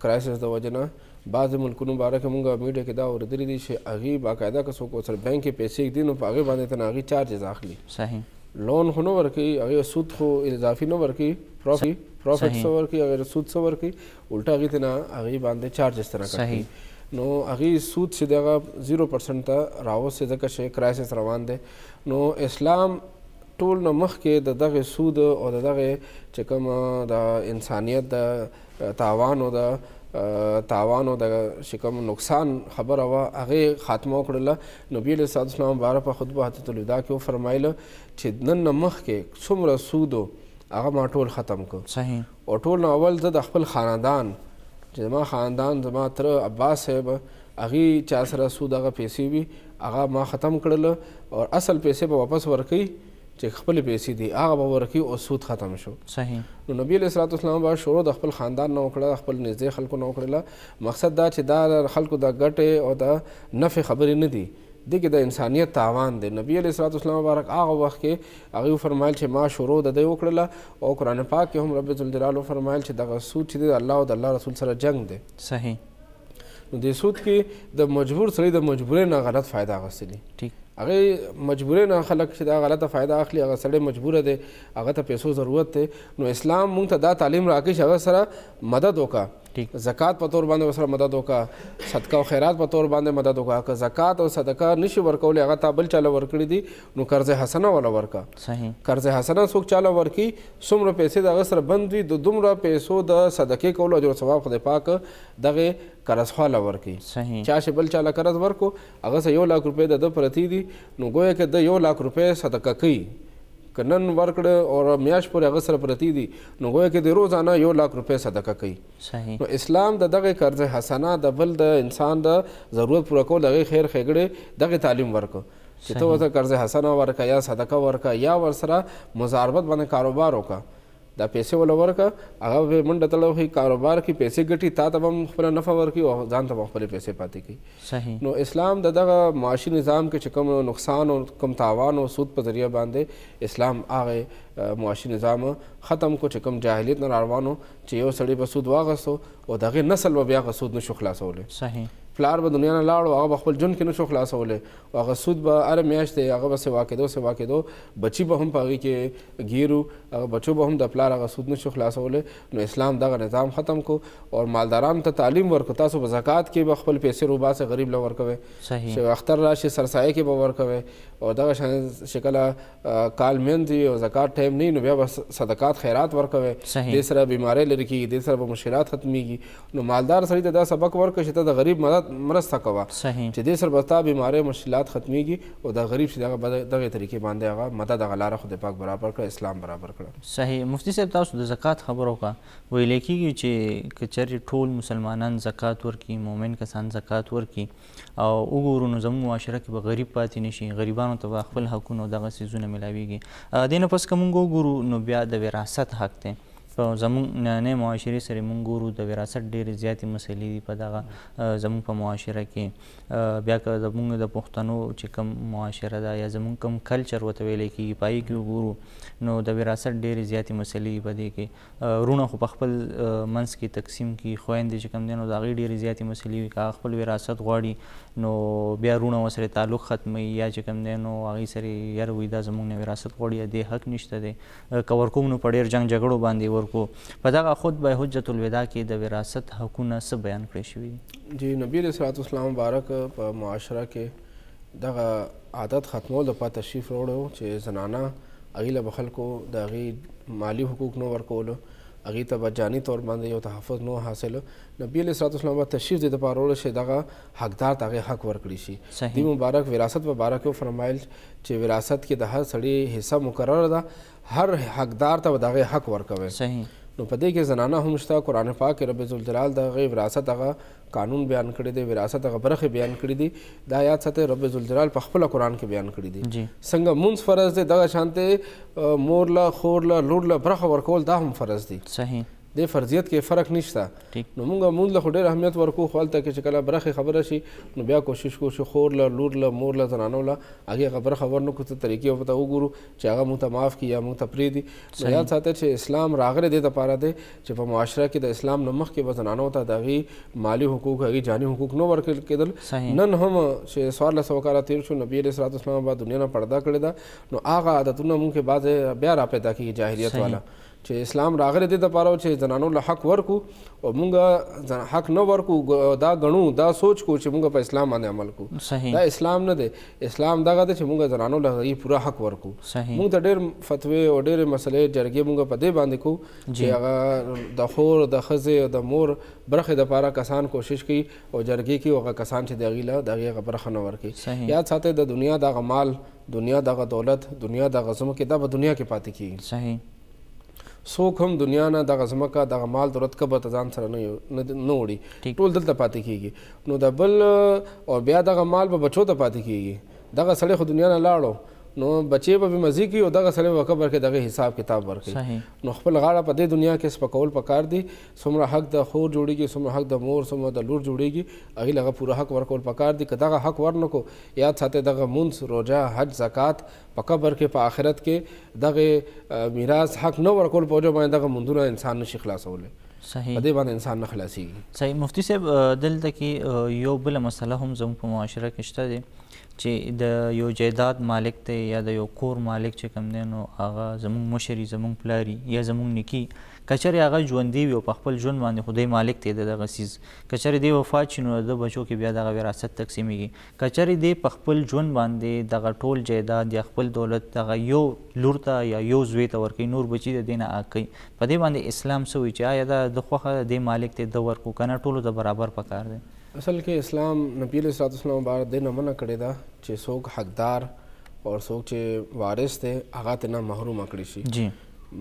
S2: کرایسس د وجې نه بعضې ملکونو باره کې مونږ میډیا کې دا اورېدلي دي چې هغې باقاعده که څوک ورسره بینک کې پیسې ږدي نو په هغې باندې ته نه هغې چارجز اخلي
S1: صحیح
S2: لون خو نه ورکوي هغې سود خو اضافي نه ورکوي پروفیټ څه ورکوي هغې سود څه ورکوي الټا هغې ته نه هغې باندې چارجز ته نه کوي نو هغې سود چې دی هغه 0% ته راوستی ځکه چې کرایسس روان دی نو اسلام ټول نه مخکې د دغې سود او د دغې چې کوم د انسانیت د تاوان او د چې کوم نقصان خبره وه هغې خاتمه وکړله نبي علیه الصلاة والسلام مبارک په خطبه حجت الوداع کې وفرمایله چې نن نه مخکې څومره سود هغه ما ټول ختم کړ
S1: صحیح
S2: او ټول نه اول زه د خپل خاندان چې زما خاندان زما تره عباس صاحب هغې چا سره سود هغه پیسې وي هغه ما ختم کړله او اصل پیسې به واپس ورکوي چې خپلې پیسې دي هغه به ورکوي او سود ختم شو
S1: صحیح
S2: نو نبي علیه الصلاة والسلام به شروع د خپل خاندان نه وکړه خپل نږدې خلکو نه وکړله مقصد دا چې دا خلکو د ګټې او د نفع خبرې نه دي دې کې د انسانیت تاوان دی نبي علیه الصلاة والسلام مبارک هغه وخت کې هغې وفرمایل چې ما شروع د دې وکړله او قرآن پاک کې هم رب ذوالجلال وفرمایل چې دغه سود چې دی د الله او د الله رسول سره جنګ دی
S1: صحیح
S2: نو دې سود کې د مجبور سړي د مجبورۍ نه غلط فایده اخیستلي
S1: ټیک
S2: هغې مجبورۍ نه خلک چې دا غلطه فایده اخلي هغه سړی مجبوره دی هغه ته پیسو ضرورت دی نو اسلام موږ ته دا تعلیم راکوي چې هغه سره مدد وکړه زکات په تور باندې ورسره مدد وکړه، صدقه او خیرات په تور باندې مدد وکړه. که زکات او صدقه نشي ورکولی هغه تا بل چاله ورکړي دي نو قرض حسنه ولا ورکړه. قرض حسنه څوک چاله ورکړي څومره پیسې د هغه سره بند وي د دومره پیسو د صدقې کولو اجر او ثواب خدای پاک دغه قرضخواله ورکړي. چا چې بل چاله قرض ورکو هغه سه 1 لک روپۍ د ده پرتې دي نو گویا که د 1 لک روپۍ صدقه کوي که نن ورکړه او میاشت پورې هغه سره پرتې دي نو گویا که د روزانه 1 لک روپۍ صدقه کوي. نو اسلام د دغه قرض حسنه د بل د انسان د ضرورت پوره کول دغه خیر ښېګړې دغه تعلیم ورکړه چې ته ورته قرض حسنه ورکړه یا صدقه ورکړه یا ورسره مزاربت باندې کاروبار وکړه. دا پیسې ولا ورکړه هغه به منډه تړه وکړي کاروبار کې پیسې ګټي تا ته به هم خپله نفع ورکړي او ځان ته به خپلې پیسې پاتې کوي. نو اسلام د دغه معاشي نظام کې چې کوم نقصان او کوم تاوان او سود په ذریعه باندې اسلام هغه معاشي نظام ختم کو چې کوم جاهلیت نه راروانو چې یو سړی به سود واغستو او د هغې نسل به بیا هغه سود نشو خلاصولی. پلار به دنیا نه لاړو هغه به خپل ژوند کې نشو خلاصولی او هغه سود به هره میاشت دی هغه به سوا کېدو بچي به هم په هغې کې ګیرو هغه بچو به هم د پلار هغه سود نشو خلاصولی. نو اسلام دغه نظام ختم کو او مالدارانو ته تعلیم ورکړو تاسو په زکات کې به خپل پیسې روباسئ غریب له ورکوئ چې اختر راشي سرسایه کې به ورکوئ او دغه چې کله کال میند وي او زکات ټایم نه وي نو بیا به صدقات خیرات ورکوئ دې سره بیمارۍ لرې کېږي دې سره به مشکلات ختمیږي. نو مالدار سړي ته دا سبق ورکړه چې ته د غریب مدد مرسته کوه چې دې سره به ستا بیمارۍ مشکلات ختمیږي او د غریب چې دغه طریقې باندې هغه مدد هغه لاره خدای پاک برابر کړه اسلام برابر کړه.
S1: صحیح. مفتی صاحب تاسو د زکات خبر وکړه ویلی کېږي چې که چېرې ټول مسلمانان زکات ورکړي مومن کسان زکات ورکړي او وګورو نو زموږ معاشره کې به غریب پاتې نه شي غریبانو ته به خپل حقونه او دغه څیزونه میلاویږي. دې نه پس که موږ وګورو نو بیا د وراثت حق دی په زموږ نننۍ معاشرې سره موږ ګورو د وراثت ډېرې زیاتې مسلې دي په دغه زموږ په معاشره کې. بیا که زموږ د پښتنو چې کوم معاشره ده یا زموږ کوم کلچر ورته ویلی کېږي په هغې کې وګورو نو د وراثت ډېرې زیاتې مسلې په دې کې وروڼه خو په خپل منځ کې تقسیم کړي خویندې چې کوم دی نو د هغې ډېرې زیاتې مسلې وي که هغه خپل وراثت غواړي نو بیا وروڼه ورسره تعلق ختموي یا چې کوم دی نو هغې سره یاره وایي دا زموږ نه وراثت غواړي دې حق نشته دی که ورکوم نو په ډېر جنګ جګړو باندې په دغه خطبه حجت الوداع کې د وراثت حقونه څه بیان کړی شوي دي؟
S2: جی نبی علیه الصلاة والسلام مبارک په معاشره کې دغه عادت ختمولو لپاره تشریف راوړی چې زنانه هغې له به خلکو د هغې مالي حقوق نه ورکولو هغې ته به جاني طور باندې یو تحفظ نه حاصلو. نبی علیه الصلاة والسلام به تشریف دې دپاره راوړی چې دغه حقدار ته هغې حق ورکړي شي. دې مبارک وراثت په باره کې وفرمایل چې وراثت کې د هر سړي حصه مقرره ده هر حقدار ته به د هغې حق ورکوئ. نو په دې کې زنانه هم شته قرآن پاک کې رب ذوالجلال د هغې وراثت هغه قانون بیان کړی دی وراثت هغه برخې بیان کړي دي دا یاد ساتئ رب ذوالجلال په خپله قرآن کې بیان کړي دي. څنګه مونځ فرض دی دغه شانتې مور له خور له لور له برخه ورکول دا هم فرض دي. د فرضیت کې فرق نشته. نو موږ مونځ له خو ډېر اهمیت ورکو خو هلته کې چې کله برخې خبره شي نو بیا کوشش کوو چې خور له لور له مور له زنانو له هغې هغه برخه ورنکړو څه طریقې ورته وګورو چې هغه موږ ته معاف کړي یا موږ ته پرېږدي. نو یاد ساتئ چې اسلام راغلی دې دپاره دی چې په معاشره کې د اسلام نه مخکې به زنانو ته د هغې مالي حقوق هغې جاني حقوق نه ورکړل کېدل. نن هم چې 1400 کاله تېر شو نبي علیه الصلاة والسلام به دنیا نه پرده کړې ده نو هغه عادتونه موږ کې بعضې بیا را پیدا کېږي جاهلیت والا چې اسلام راغلی دې دپاره چې زنانو له حق ورکو او موږ حق نه ورکو دا ګڼو دا سوچ کو چې موږ په اسلام باندې عمل کو دا اسلام نه دی. اسلام دغه دی چې موږ زنانو له هغې پوره حق ورکو. موږ ته ډېر فتوې او ډېرې مسلې جرګې موږ په دې باندې کو چې هغه د خور د ښځې او د مور برخې دپاره کسان کوشش کوي او جرګې کوي هغه کسان چې د هغې له د هغې هغه برخه نه ورکوي. یاد ساتئ د دنیا دغه مال دنیا دغه دولت دنیا دغه ځمکې دا به دنیا کې پاتې کېږي. څوک هم دنیا نه دغه ځمکه دغه مال دولت کبه ته ځان سره نه وړي ټول دلته پاتې کېږي. نو د بل او بیا دغه مال به بچو ته پاتې کېږي. دغه سړی خو دنیا نه لاړو نو بچې به مزي کوي او دغه سړی به قبر کې دغه حساب کتاب ورکوي. نو خپل غاړه په دې دنیا کې سپکول پکار دي څومره حق د خور جوړېږي څومره حق د مور څومره د لور جوړېږي هغې له هغه پوره حق ورکول پکار دي. که دغه حق ورنکو یاد ساتئ دغه مونځ روژه حج زکات په قبر کې په آخرت کې دغه میراث حق نه ورکول په وجه باندې دغه مونځونه انسان نشي خلاصولی. په دې باندې انسان نه خلاصېږي.
S1: صحیح. مفتی صاحب دلته کې یو بله مسله هم زموږ په معاشره کې شته دی چې د یو جایداد مالک دی یا د یو کور مالک چې کوم دی نو هغه زموږ مشر زموږ پلار یا زموږ نیکي که چېرې هغه ژوندی وي او په خپل ژوند باندې خدای مالک دی د دغه څیز که چېرې دی وفات شي نو د بچو کې بیا دغه وراثت تقسیمیږي که چېرې دی په خپل ژوند باندې دغه ټول جایداد یا خپل دولت دغه یو لور ته یا یو زوی ته ورکوي نور بچي د دې نه اګ کوي په دې باندې اسلام څه وایي چې آیا د خوښه د دې مالک دی د ورکو که نه ټولو ته برابر پکار دی
S2: اصل کې اسلام نبی علیه الصلاۃ والسلام مبارک دې نه منع کړې ده چې څوک حقدار او څوک چې وارث دی هغه ترې نه محرومه کړي شي
S1: جی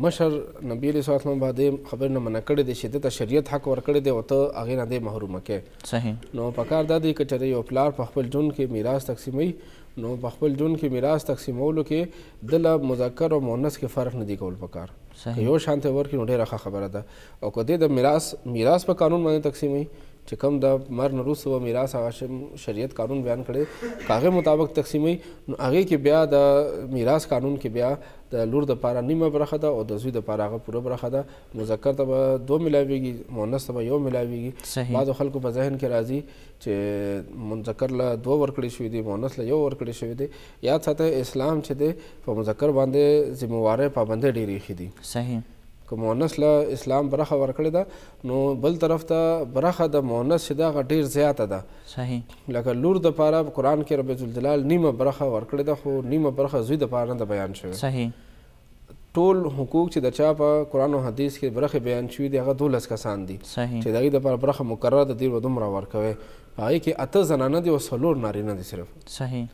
S2: مشر نبی علیه الصلاۃ والسلام باندې خبر نه منع کړی دی چې د شریعت حق ورکړی دی او ته هغې نه دې محرومه کې
S1: صحیح
S2: نو پکار دا دی که چېرې یو پلار په خپل ژوند کې میراث تقسیموي نو په خپل ژوند کې میراث تقسیمولو کې د له مذکر او مؤنث کې فرق نه دی کول پکار که یو شان ته ورکړي نو ډېره ښه خبره ده او که دې د میراث په قانون باندې تقسیموي چې کوم د مرګ نه وروسته به میراث هغه شریعت قانون بیان کړی که هغې مطابق تقسیموي نو هغې کې بیا د میراث قانون کې بیا د لور دپاره نیمه برخه ده او د زوی دپاره هغه پوره برخه ده مذکر ته به 2 ملاویږي مؤنث ته به 1 ملاویږي بعضو خلکو په ذهن کې راځي چې مذکر له 2 ورکړی شوي دي مؤنث له 1 ورکړی شوي دي یاد ساته اسلام چې دی په مذکر باندې ذمهوارۍ پابندۍ ډېرې ایښي دي
S1: صحیح
S2: که مؤنث له اسلام برخه ورکړې ده نو بل طرف ته برخه د مؤنث چې ده هغه ډېر زیاته ده
S1: صحیح
S2: لکه لور دپاره په قرآن کې رب ذوالجلال نیمه برخه ورکړې ده خو نیمه برخه زوی دپاره نه ده بیان شوې
S1: صحیح
S2: ټول حقوق چې د چا په قرآن او حدیث کې برخې بیان شوي دي هغه 12 کسان دي
S1: صحیح
S2: چې د هغې دپاره برخه مقرره ده دوی به دومره ورکوي په هغې کې 8 زنانه دي او 4 نارینه دي صرف
S1: صحیح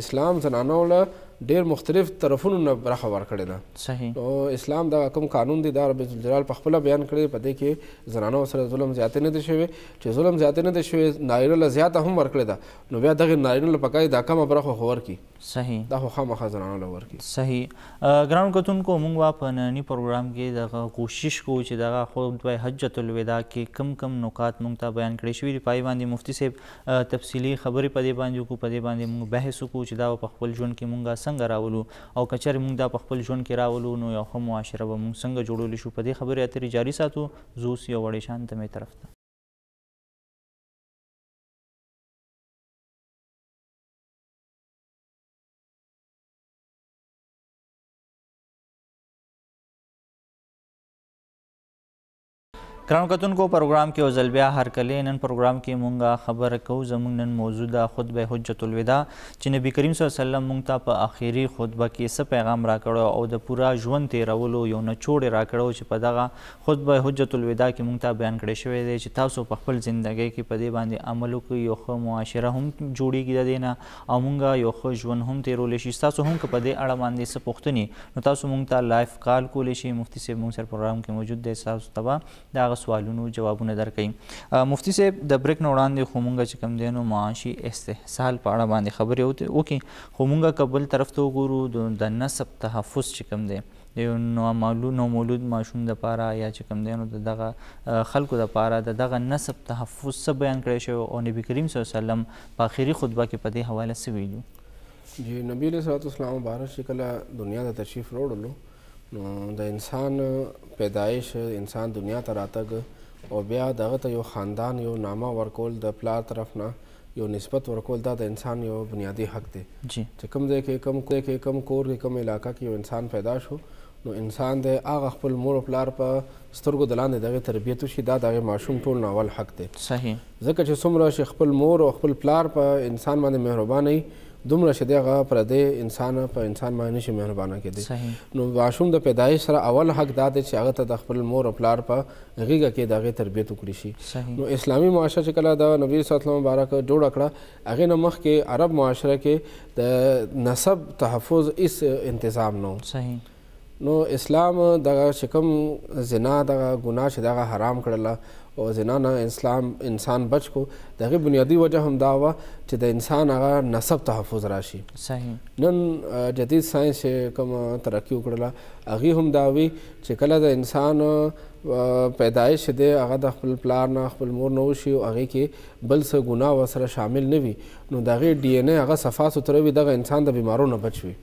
S2: اسلام زنانو له ډېر مختلف طرفونو نه برخه ورکړې ده
S1: صحیح
S2: او اسلام دا کوم قانون دی دا رب ذوالجلال په خپله بیان کړی په دې کې زنانو سره ظلم زیاتې نه دی شوی چې ظلم زیاتې نه دی شوی نارینه له زیاته هم ورکړې ده نو بیا دغې نارینه له پکار دا کمه برخه خو ورکړي
S1: صحیح
S2: دا خو خامخا زنانو له ورکړي
S1: صحیح ګرانو کتونکو موږ به په ننني پروګرام کې دغه کوشش کوو چې دغه خطبه حجة الوداع کې کم نکات موږ ته بیان کړي شوي دي په هغې باندې مفتي صاحب تفصیلي خبرې په دې باندې وکړو په دې باندې موږ بحث وکړو چې دا په خپل ژوند کې موږ څنګه راولو او که چېرې موږ دا په خپل ژوند کې راولو نو یو ښه معاشره به موږ څنګه جوړولی شو په دې خبرې اترې جاري ساتو زه اوس یو وړې شانتمې طرف ته ګرانو کتونکو پروګرام کې یو ځل بیا هرکلی نن پروګرام کې مونږ خبره کوو زموږ نن موضوع ده خطبه حجة الوداع چې نبي کریم صلی الله علیه وسلم مونږ ته په آخري خطبه کې څه پیغام راکړو او د پوره ژوند تیرولو یو نچوړ یې راکړو چې په دغه خطبه حجة الوداع کې مونږ ته بیان کړی شوی دی چې تاسو په خپل زندګۍ کې په دې باندې عمل وکړئ یو ښه معاشره هم جوړیږي د دې نه او مونږ یو ښه ژوند هم تیرولی شي ستاسو هم که په دې اړه باندې څه پوښتنې نو تاسو مونږ ته لایف کال کولی شئ مفتي صاحب مونږ سره پروګرام کې موجود دی تاسو ته به د هغه سوالونو جوابونه درکوي مفتي صاحب د بریک نه وړاندې خو مونږ چې کوم دی نو معاشي استحصال په اړه باندې خبرې وکړي خو مونږ که بل طرف ته وګورو د نسب تحفظ چې کوم دی د یو نومولود ماشوم دپاره یا چې کوم دی نو د دغه خلکو دپاره د دغه نسب تحفظ څه بیان کړی شوی او نبي کریم صلی الله علیه وسلم په آخري خطبه کې په دې حواله څه ویلي
S2: جی نبی علیه الصلاۃ والسلام مبارک چې کله دنیا ته تشریف راوړلو نو د انسان پیدایش انسان دنیا ته راتګ او بیا دغه ته یو خاندان یو نامه ورکول د پلار طرف نه یو نسبت ورکول دا د انسان یو بنیادی حق دی چې کوم ځای کې کم کور کې کم علاقه کې یو انسان پیدا شو نو انسان د هغه خپل مور او پلار په سترګو د لاندې دغې تربیت وشي دا د هغې ماشوم ټول نه اول حق دی
S1: صحیح
S2: ځکه چې څومره چې خپل مور او خپل پلار په انسان باندې مهربانه وي دومره چې دی هغه پردی انسان په انسان باندې نشي مهربانه کېدی نو ماشوم د پیدایش سره اول حق دا دی چې هغه ته د خپل مور او پلار په غېږه کې د هغې تربیت وکړي شي نو اسلامي معاشره چې کله د نبي صلی الله علیه وسلم مبارک جوړه کړه هغې نه مخکې عرب معاشره کې د نسب تحفظ هېڅ انتظام نه و نو اسلام دغه چې کوم زنا دغه ګناه چې دغه حرام کړله او زنا نه اسلام انسان بچ کو د هغې بنیادي وجه هم دا وه چې د انسان هغه نسب تحفظ راشي نن جدید ساینس چې کوم ترقي وکړله هغې هم دا وي چې کله د انسان پیدایش دی هغه د خپل پلار نه خپل مور نه وشي او هغې کې بل څه ګناه ورسره شامل نه وي نو د هغې ډي ان اے هغه صفا سوتره وي دغه انسان د بیمارو نه بچ وي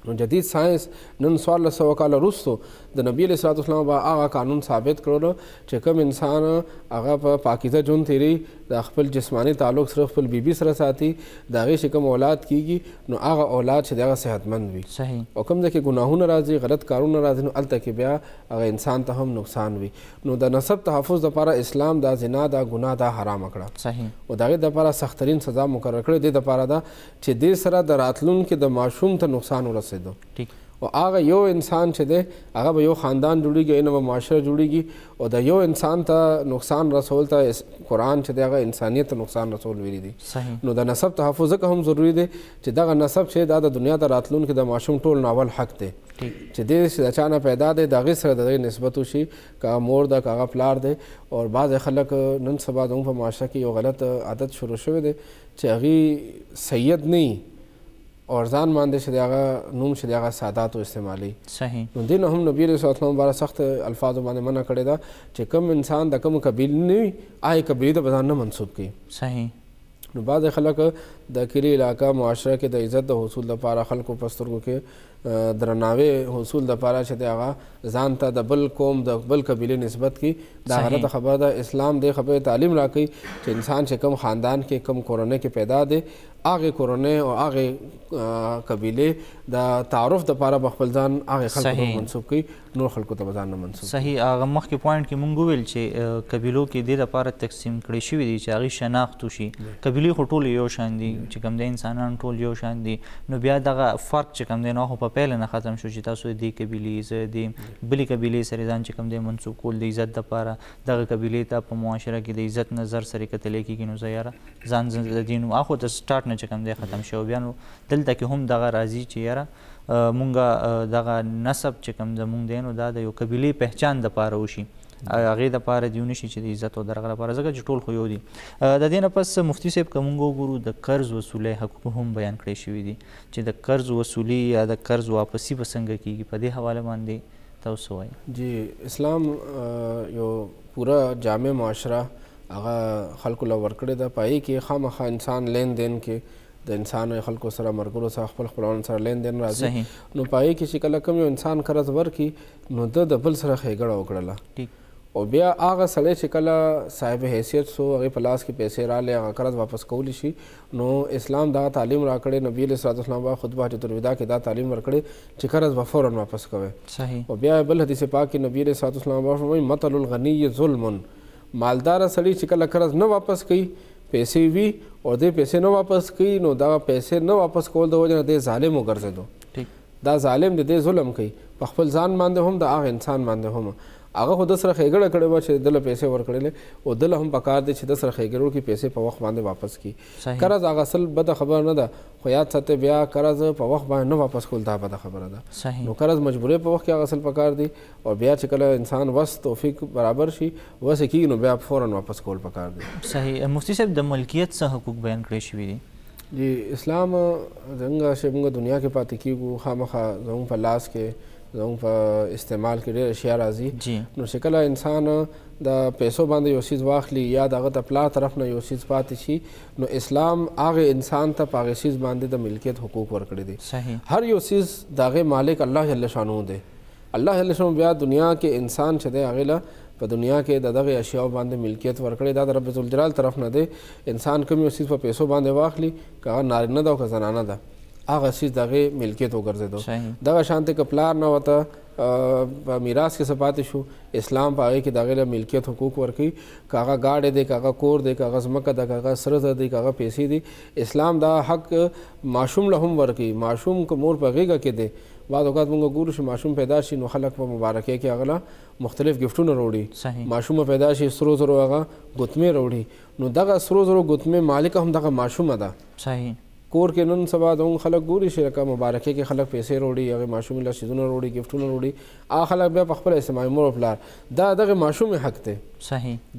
S2: نو جدید ساينس نن 1400 کال وروسته د نبی علیه الصلوۃ والسلام به هغه قانون ثابت کړلو چې کوم انسان هغه په پاکیزه ژوند تیری د خپل جسمانی تعلق صرف خپل بیبي سره ساتي د هغې چې کوم اولاد کیږي نو هغه اولاد چې د هغه صحتمند وي
S1: صحیح
S2: او کوم ځای کې ګناهونه راځي غلط کارونه راځي نو هلته کې بیا هغه انسان ته هم نقصان وي نو د نسب تحفظ دپاره اسلام دا زنا دا ګناه دا حرامه کړه
S1: صحیح
S2: او د هغې دپاره سختترین سزا مقرر کړې دې دپاره ده چې دې سره د راتلونکي د ماشوم ته نقصان ورسېدو
S1: ټیک
S2: او هغه یو انسان چې دی هغه به یو خاندان جوړېږي نه به معاشره جوړېږي او د یو انسان ته نقصان رسول ته قرآن چې دی هغه انسانیت ته نقصان رسول ویلي دي نو د نسب تحفظ ځکه هم ضروري دی چې دغه نسب چې دا د دنیا د راتلونکي د ماشوم ټول ناول حق دی چې دې چې د چا نه پیدا دی د هغې سره د هغې نسبت وشي که هغه مور ده که هغه پلار دی او بعضې خلک نن سبا زموږ په معاشره کې یو غلط عادت شروع شوی دی چې هغې سید نه وي اور ځان باندې چې د هغه نوم چې د هغه ساداتو استعمالي
S1: صحیح
S2: نو دې نه هم نبي علیه الصلوۃ والسلام باره سخت الفاظو باندې منع کړې ده چې کوم انسان د کوم قبیلې نه وي هغې قبیلې ته به ځان نه منسوب کړي
S1: صحیح
S2: نو بعضې خلک د کلي علاقه معاشره کې د عزت د حصول دپاره خلکو په سترګو کې درناوی حصول دپاره چې د هغه ځان ته د بل قوم د بل قبیلې نسبت کړي دا غلطه خبره ده اسلام دې خبرې تعلیم راکوي چې انسان چې کوم خاندان کې کوم کورنۍ کې پیدا دی هغې کورنۍ او هغې قبیلې د تعارف دپاره به خپل ځان هغې خلکو ته منسوب کړي نور خلکو ته به ځان نه منسوب
S1: صحیح هغه مخکې پوینټ کې مونږ وویل چې قبیلو کې دې دپاره تقسیم کړی شوي دي چې هغې شناخت وشي قبیلې خو ټول یو شان دي چې کوم دی انسانان ټول یو شان دي نو بیا دغه فرق چې کوم دی نو خو په پیله نه ختم شو چې تاسو دې قبیلې زه دې بلې قبیلې سره ځان چې کوم دی منسوب کول د عزت دپاره دغه قبیلې ته په معاشره کې د عزت نظر سره کتلی کېږي نو زه یاره ځان د دې نو اخو د سټارټ نه چې کوم دی ختم شو بیا نو دلته کې هم دغه راځي چې یاره مونږه دغه نسب چې کوم زمونږ دی نو دا د یو قبیلې پهچان دپاره وشي هغې دپاره دیو نشي چې د عزت او درغه لپاره ځکه چې ټول خو یو دي د دې نه پس مفتي صاحب که مونږ وګورو د قرض وصولۍ حقوق هم بیان کړی شوي دي چې د قرض وصولي یا د قرض واپسي به څنګه کېږي په دې حواله باندې تاسو وایي
S2: جی اسلام یو پوره جامع معاشره هغه خلکو له ورکړې ده په هغې کې خامخا انسان لین دین کې د انسان خلکو سره مرګرو سره خپل خپلوانو سره لین دین راځي نو په هغې کې چې کله کوم یو انسان قرض ورکړي نو ده د بل سره ښېګړه وکړله او بیا هغه سړی چې کله صاحب حیثیت سو هغې په لاس کې پیسې راغلې هغه قرض واپس کولی شي نو اسلام دغه تعلیم راکړی نبي علیه الصلوۃ والسلام به خطبه حجة الوداع کې دا تعلیم ورکړی چې قرض به فوراً واپس کوئ او بیا بل حدیث پاک کې نبي علیه الصلوۃ والسلام به فرمایي مثل الغني ظلم مالدار سړی چې کله قرض نه واپس کوي پیسې وي او دې پیسې نه واپس کوي نو دا پیسې نه واپس کول د وجې نه دی ظالم وګرځېدو دا ظالم دی ظلم کوي په خپل ځان باندې هم د هغه انسان باندې هم هغه خو د سره ښېګړه کړې وه چې دله پیسې ورکړلې او دله هم پکار دی چې د سره ښېګړه وکړي پیسې په وخت باندې واپس کړي قرض هغه اصل بده خبره نه ده خو یاد ساتئ بیا قرض په وخت باندې نه واپس کول دا بده خبره ده نو قرض مجبورۍ په وخت کې هغه اصل پکار دی او بیا چې کله انسان وس توفیق برابر شي وس کېږي نو بیا فوراً واپس کول پکار دی
S1: صحیح مفتي صاحب د ملکیت څه حقوق بیان کړی شوي دي
S2: جی اسلام څنګه چې موږ دنیا کې پاتې کېږو خامخا زموږ په لاس کې زموږ په استعمال کې ډېر اشیا راځي نو چې کله انسان د پیسو باندې یو څیز واخلي یا د هغه د پلار طرف نه یو څیز پاتې شي نو اسلام هغې انسان ته په هغې څیز باندې د ملکیت حقوق ورکړي دي هر یو څیز د هغې مالک الله جل شانو دی الله جل شانو بیا دنیا کې انسان چې دی هغې له په دنیا کې د دغې اشیاو باندې ملکیت ورکړی دا د رب ذوالجلال طرف نه دی انسان کوم یو څیز په پیسو باندې واخلي که هغه نارینه ده او که زنانه ده هغه څیز د هغې ملکیت وګرځېدو دغه شانتې که پلار نه ورته په میراث کې څه پاتې شو اسلام په هغې کې د هغې له ملکیت حقوق ورکوي که هغه ګاډی دی که هغه کور دی که هغه ځمکه ده که هغه سره زر دی که هغه پیسې دي اسلام دا حق ماشوم له هم ورکوي ماشوم که مور په غېږه کې دی بعض اوقات موږ ګورو چې ماشوم پیدا شي نو خلک په مبارکۍ کې هغه له مختلف ګفټونه راوړي ماشومه پیدا شي سرو زرو هغه ګوتمې راوړي نو دغه سرو زرو ګوتمې مالکه هم دغه ماشومه ده کور کې نن سبا زموږ خلک ګوري چې لکه مبارکۍ کې خلک پیسې راوړي هغې ماشومې له څیزونه راوړي ګفټونه راوړي هغه خلک بیا په خپله استعمالوي مور او پلار دا دغه ماشومې حق دی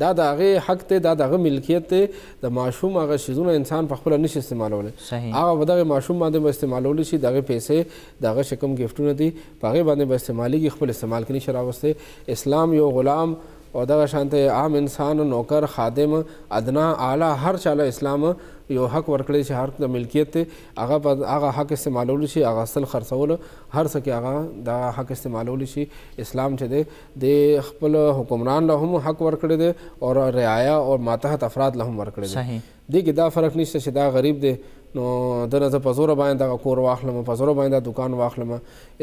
S2: دا د هغې حق دی دا د هغه ملکیت دی د ماشوم هغه څیزونه انسان په خپله نشي استعمالولی هغه به دغې ماشوم باندې به استعمالولی شي د هغې پیسې د هغه چې کوم ګفټونه دي په هغې باندې به استعمالېږي خپل استعمال کې نشي راوستی اسلام یو غلام او دغه شانته عام انسان نوکر خادم ادنا اعلی هر چاله اسلام یو حق ورکړی چې هر د ملکیت هغه حق استعمالول شي هغه اصل خرڅول هر څه کې هغه دا حق استعمالول شي. اسلام چې دی د خپل حکمران له هم حق ورکړی دی او رعایا او ماتحت افراد له هم ورکړی دی. دې کې دا فرق نشته چې دا غریب دی نو دنه زه په زوره باندې دغه کور واخلم په زوره باندې دکان واخلم.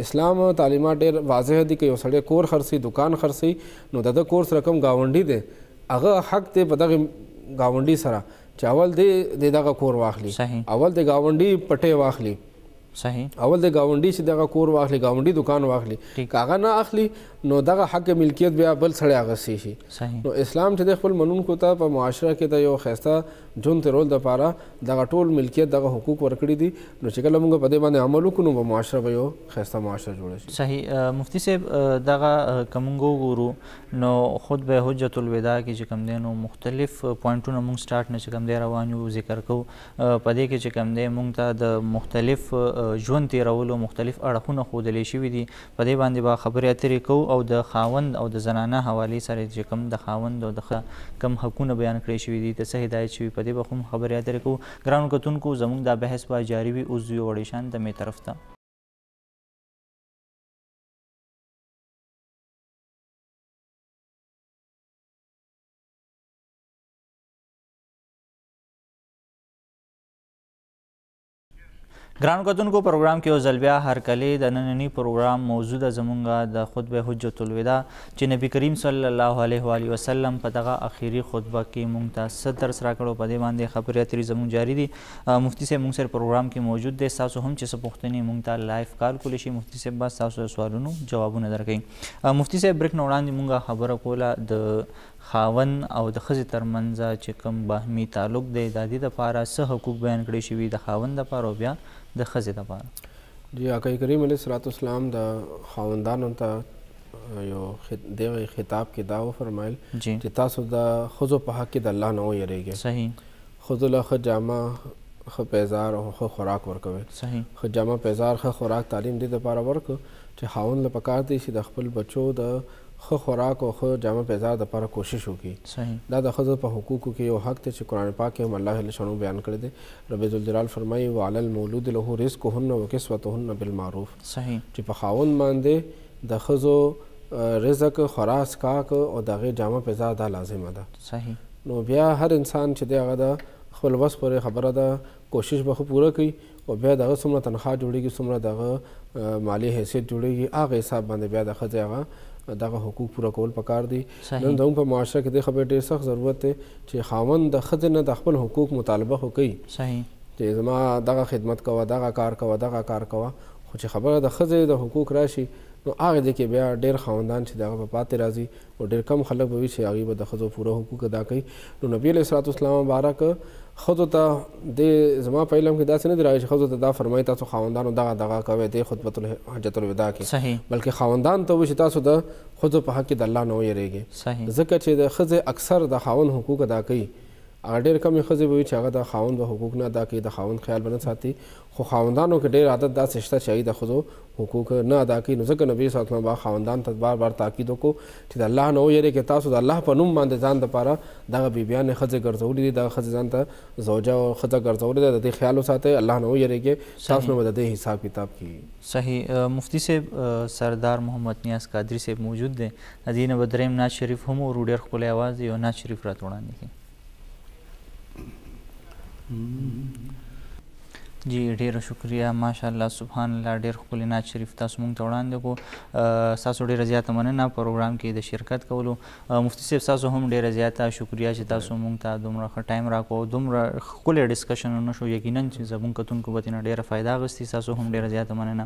S2: اسلام تعلیمات ډېر واضح دي که یو سړی کور خرڅي دکان خرڅي نو د کور سره کوم ګاونډي دی هغه حق دی په دغه ګاونډي سره چې اول د دغه کور واخلي اول د ګاونډي پټې واخلي اول د ګاونډي چې دغه کور واخلي ګاونډي دکان واخلي که هغه نه اخلي نو دغه حق ملکیت بیا بل سړی اخیستی شي. نو اسلام چې د خپل منونکو ته په معاشره کې د یو ښایسته ژوند تېرول دپاره دغه ټول ملکیت دغه حقوق ورکړي دي نو چې کله موږ په دې باندې عمل وکړو نو په معاشره به یو ښایسته معاشره جوړه شي.
S1: صحیح. مفتی صاحب دغه که موږ وګورو نو خطبه حجة الوداع کې چې کوم دی نو مختلف پوینټونه موږ سټارټ نه چې کوم دی روان یو ذکر کوو په دې کې چې کوم دی موږ ته د مختلف ژوند تېرولو مختلف اړخونه ښودلی شوي دي په دې باندې به خبرې اترې کوو او د خاوند او د زنانه حوالې سره چې کوم د خاوند او د کم حقونه بیان کړی شوي دي د څه هدایت شوي په دې به هم خبرې اترې کوو. ګرانو کتونکو زموږ دا بحث به جاري وي. اوس یو وړې شان د مې طرف ته ګرانو کتونکو پروګرام کې یو ځل بیا هرکلې د ننني پروګرام موضوع ده زمونږ د خطبه حجة الوداع چې نبي کریم صلی الله علیه و وسلم په دغه اخیري خطبه کې موږ ته څه درس راکړو په دې باندې خبرې اترې زموږ جاري دي. مفتي صاحب موږ سره پروګرام کې موجود دی. ستاسو هم چې څه پوښتنې موږ ته لایف کال کولی شي مفتي صاحب به ستاسو د سوالونو جوابونه درکوي. مفتي صاحب بریک نه وړاندې موږ خبره کوله د خاوند او د ښځې ترمنځ چې کوم باهمي تعلق دی د دې دپاره څه حقوق بیان کړی شوي د خاوند دپاره او بیا د ښځې دپاره.
S2: جی آقای کریم علیه الصلاة والسلام د خاوندانو ته یو دغه خطاب کې دا وفرمایل چې تاسو د ښځو په حق کې د الله نه ویریږئ.
S1: صحیح.
S2: ښځو له ښه جامه ښه پیزار او ښه خوراک ورکوئ.
S1: صحیح.
S2: ښه جامه پیزار ښه خوراک تعلیم دې دپاره ورکړو چې خاوند له پکار دی چې د خپل بچو د ښه خوراک او ښه جامه پیزار دپاره کوشش وکړي. دا د ښځو په حقوقو کې یو حق دی چې قرآن پاک کې هم الله جل شانو بیان کړی دی. رب ذوالجلال فرمایي وعلی المولود له رزقهن وکسوتهن بالمعروف.
S1: صحیح.
S2: چې په خاوند باندې د ښځو رزق خوراک څښاک او د هغې جامه پیزار دا لازمه ده.
S1: صحیح.
S2: نو بیا هر انسان چې دی هغه د خپل وس پورې خبره ده کوشش به ښه پوره کوي او بیا دغه څومره تنخواه جوړېږي څومره دغه مالي حیثیت جوړېږي هغه حساب باندې بیا د ښځې هغه دغه حقوق پوره کول پکار دي. نن زموږ په معاشره کې دې خبرې ډېر سخت ضرورت دی چې خاوند د ښځې نه د خپل حقوق مطالبه خو کوي چې زما دغه خدمت کوه دغه کار کوه دغه کار کوه خو چې خبره د ښځې د حقوق راشي نو هغه دی کې بیا ډېر خاوندان چې دغه به پاتې راځي او ډېر کم خلک به وي چې هغوی به د ښځو پوره حقوق ادا کوي. نو نبي علیه الصلاة والسلام مبارک ښځو ته د زما په علم کې داسې نه دی راغلی چې ښځو ته دا فرمایي تاسو خاوندانو دغه کوئ دې خطبة حجة الوداع کې بلکې خاوندان ته وایي چې تاسو د ښځو په حق کې د الله نه ویریږئ ځکه چې د ښځې اکثر د خاوند حقوق ادا کوي. هغه ډېر کمې ښځې به وي چې هغه د خاوند به حقوق نه ادا کوي د خاوند خیال به نه ساتي خو خاوندانو کې ډېر عادت داسې شته چې هغوی د ښځو حقوق نه ادا کوي. نو ځکه نبي صلی الله علیه وسلم خاوندان ته بار بار تاکید وکړو چې د الله نه ویریږئ تاسو د الله په نوم باندې ځان دپاره دغه بیبیانې ښځې ګرځولي دي دغه ښځې ځان ته زوجه او ښځه ګرځولې ده د دې خیال وساتئ الله نه ویریږئ تاسو نه به د دې حساب کتاب کیږي.
S1: صحیح. مفتی صاحب سردار محمد نیاز قادری صاحب موجود دی د دې نه به دریم نعت شریف هم ورو ډېر ښکلی اواز دی یو نعت شریف راته وړاندې کړي. جی ډیره شکریه ماشاءالله سبحان الله ډیر ښکلی نعت شریف تاسو موږ ته وړاندې کړو. ستاسو ډیره زیاته مننه پروګرام کې د شرکت کولو. مفتي صاحب ستاسو هم ډیره زیاته شکریه چې تاسو موږ ته دومره ښه ټایم راکړو دومره ښکلی ډسکشنونه شو یقینا چې زموږ کتونکو به ترېنه ډیره فایده اخیستې. ستاسو هم ډیره زیاته مننه.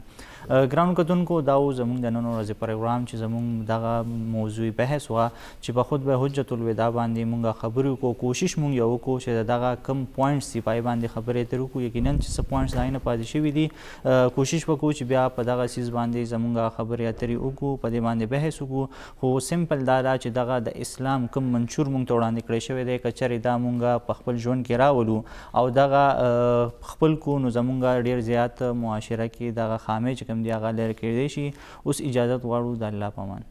S1: ګرانو کتونکو دا و زموږ د نن ورځې پروګرام چې زموږ دغه موضوعي بحث وه چې په خطبه حجة الوداع باندې موږ خبرې وکړو کوشش موږ یې وکړو چې دغه کم پوینټس دي پای باندې خبرې اترې وکړو یقینا چې څه پوینټس د هغې نه پاتې شوي دي کوشش وکړو چې بیا په دغه څیز باندې زموږ خبرې اترې وکړو په دې باندې بحث وکړو خو سمپل دا ده چې دغه د اسلام کوم منشور موږ ته وړاندې کړی شوی دی که چېرې دا موږ په خپل ژوند کې راولو او دغه خپل کو نو زموږ ډېر زیات معاشره کې دغه خامې چې کوم دي هغه لرې کېدی شي. اوس اجازت غواړو د الله په امان.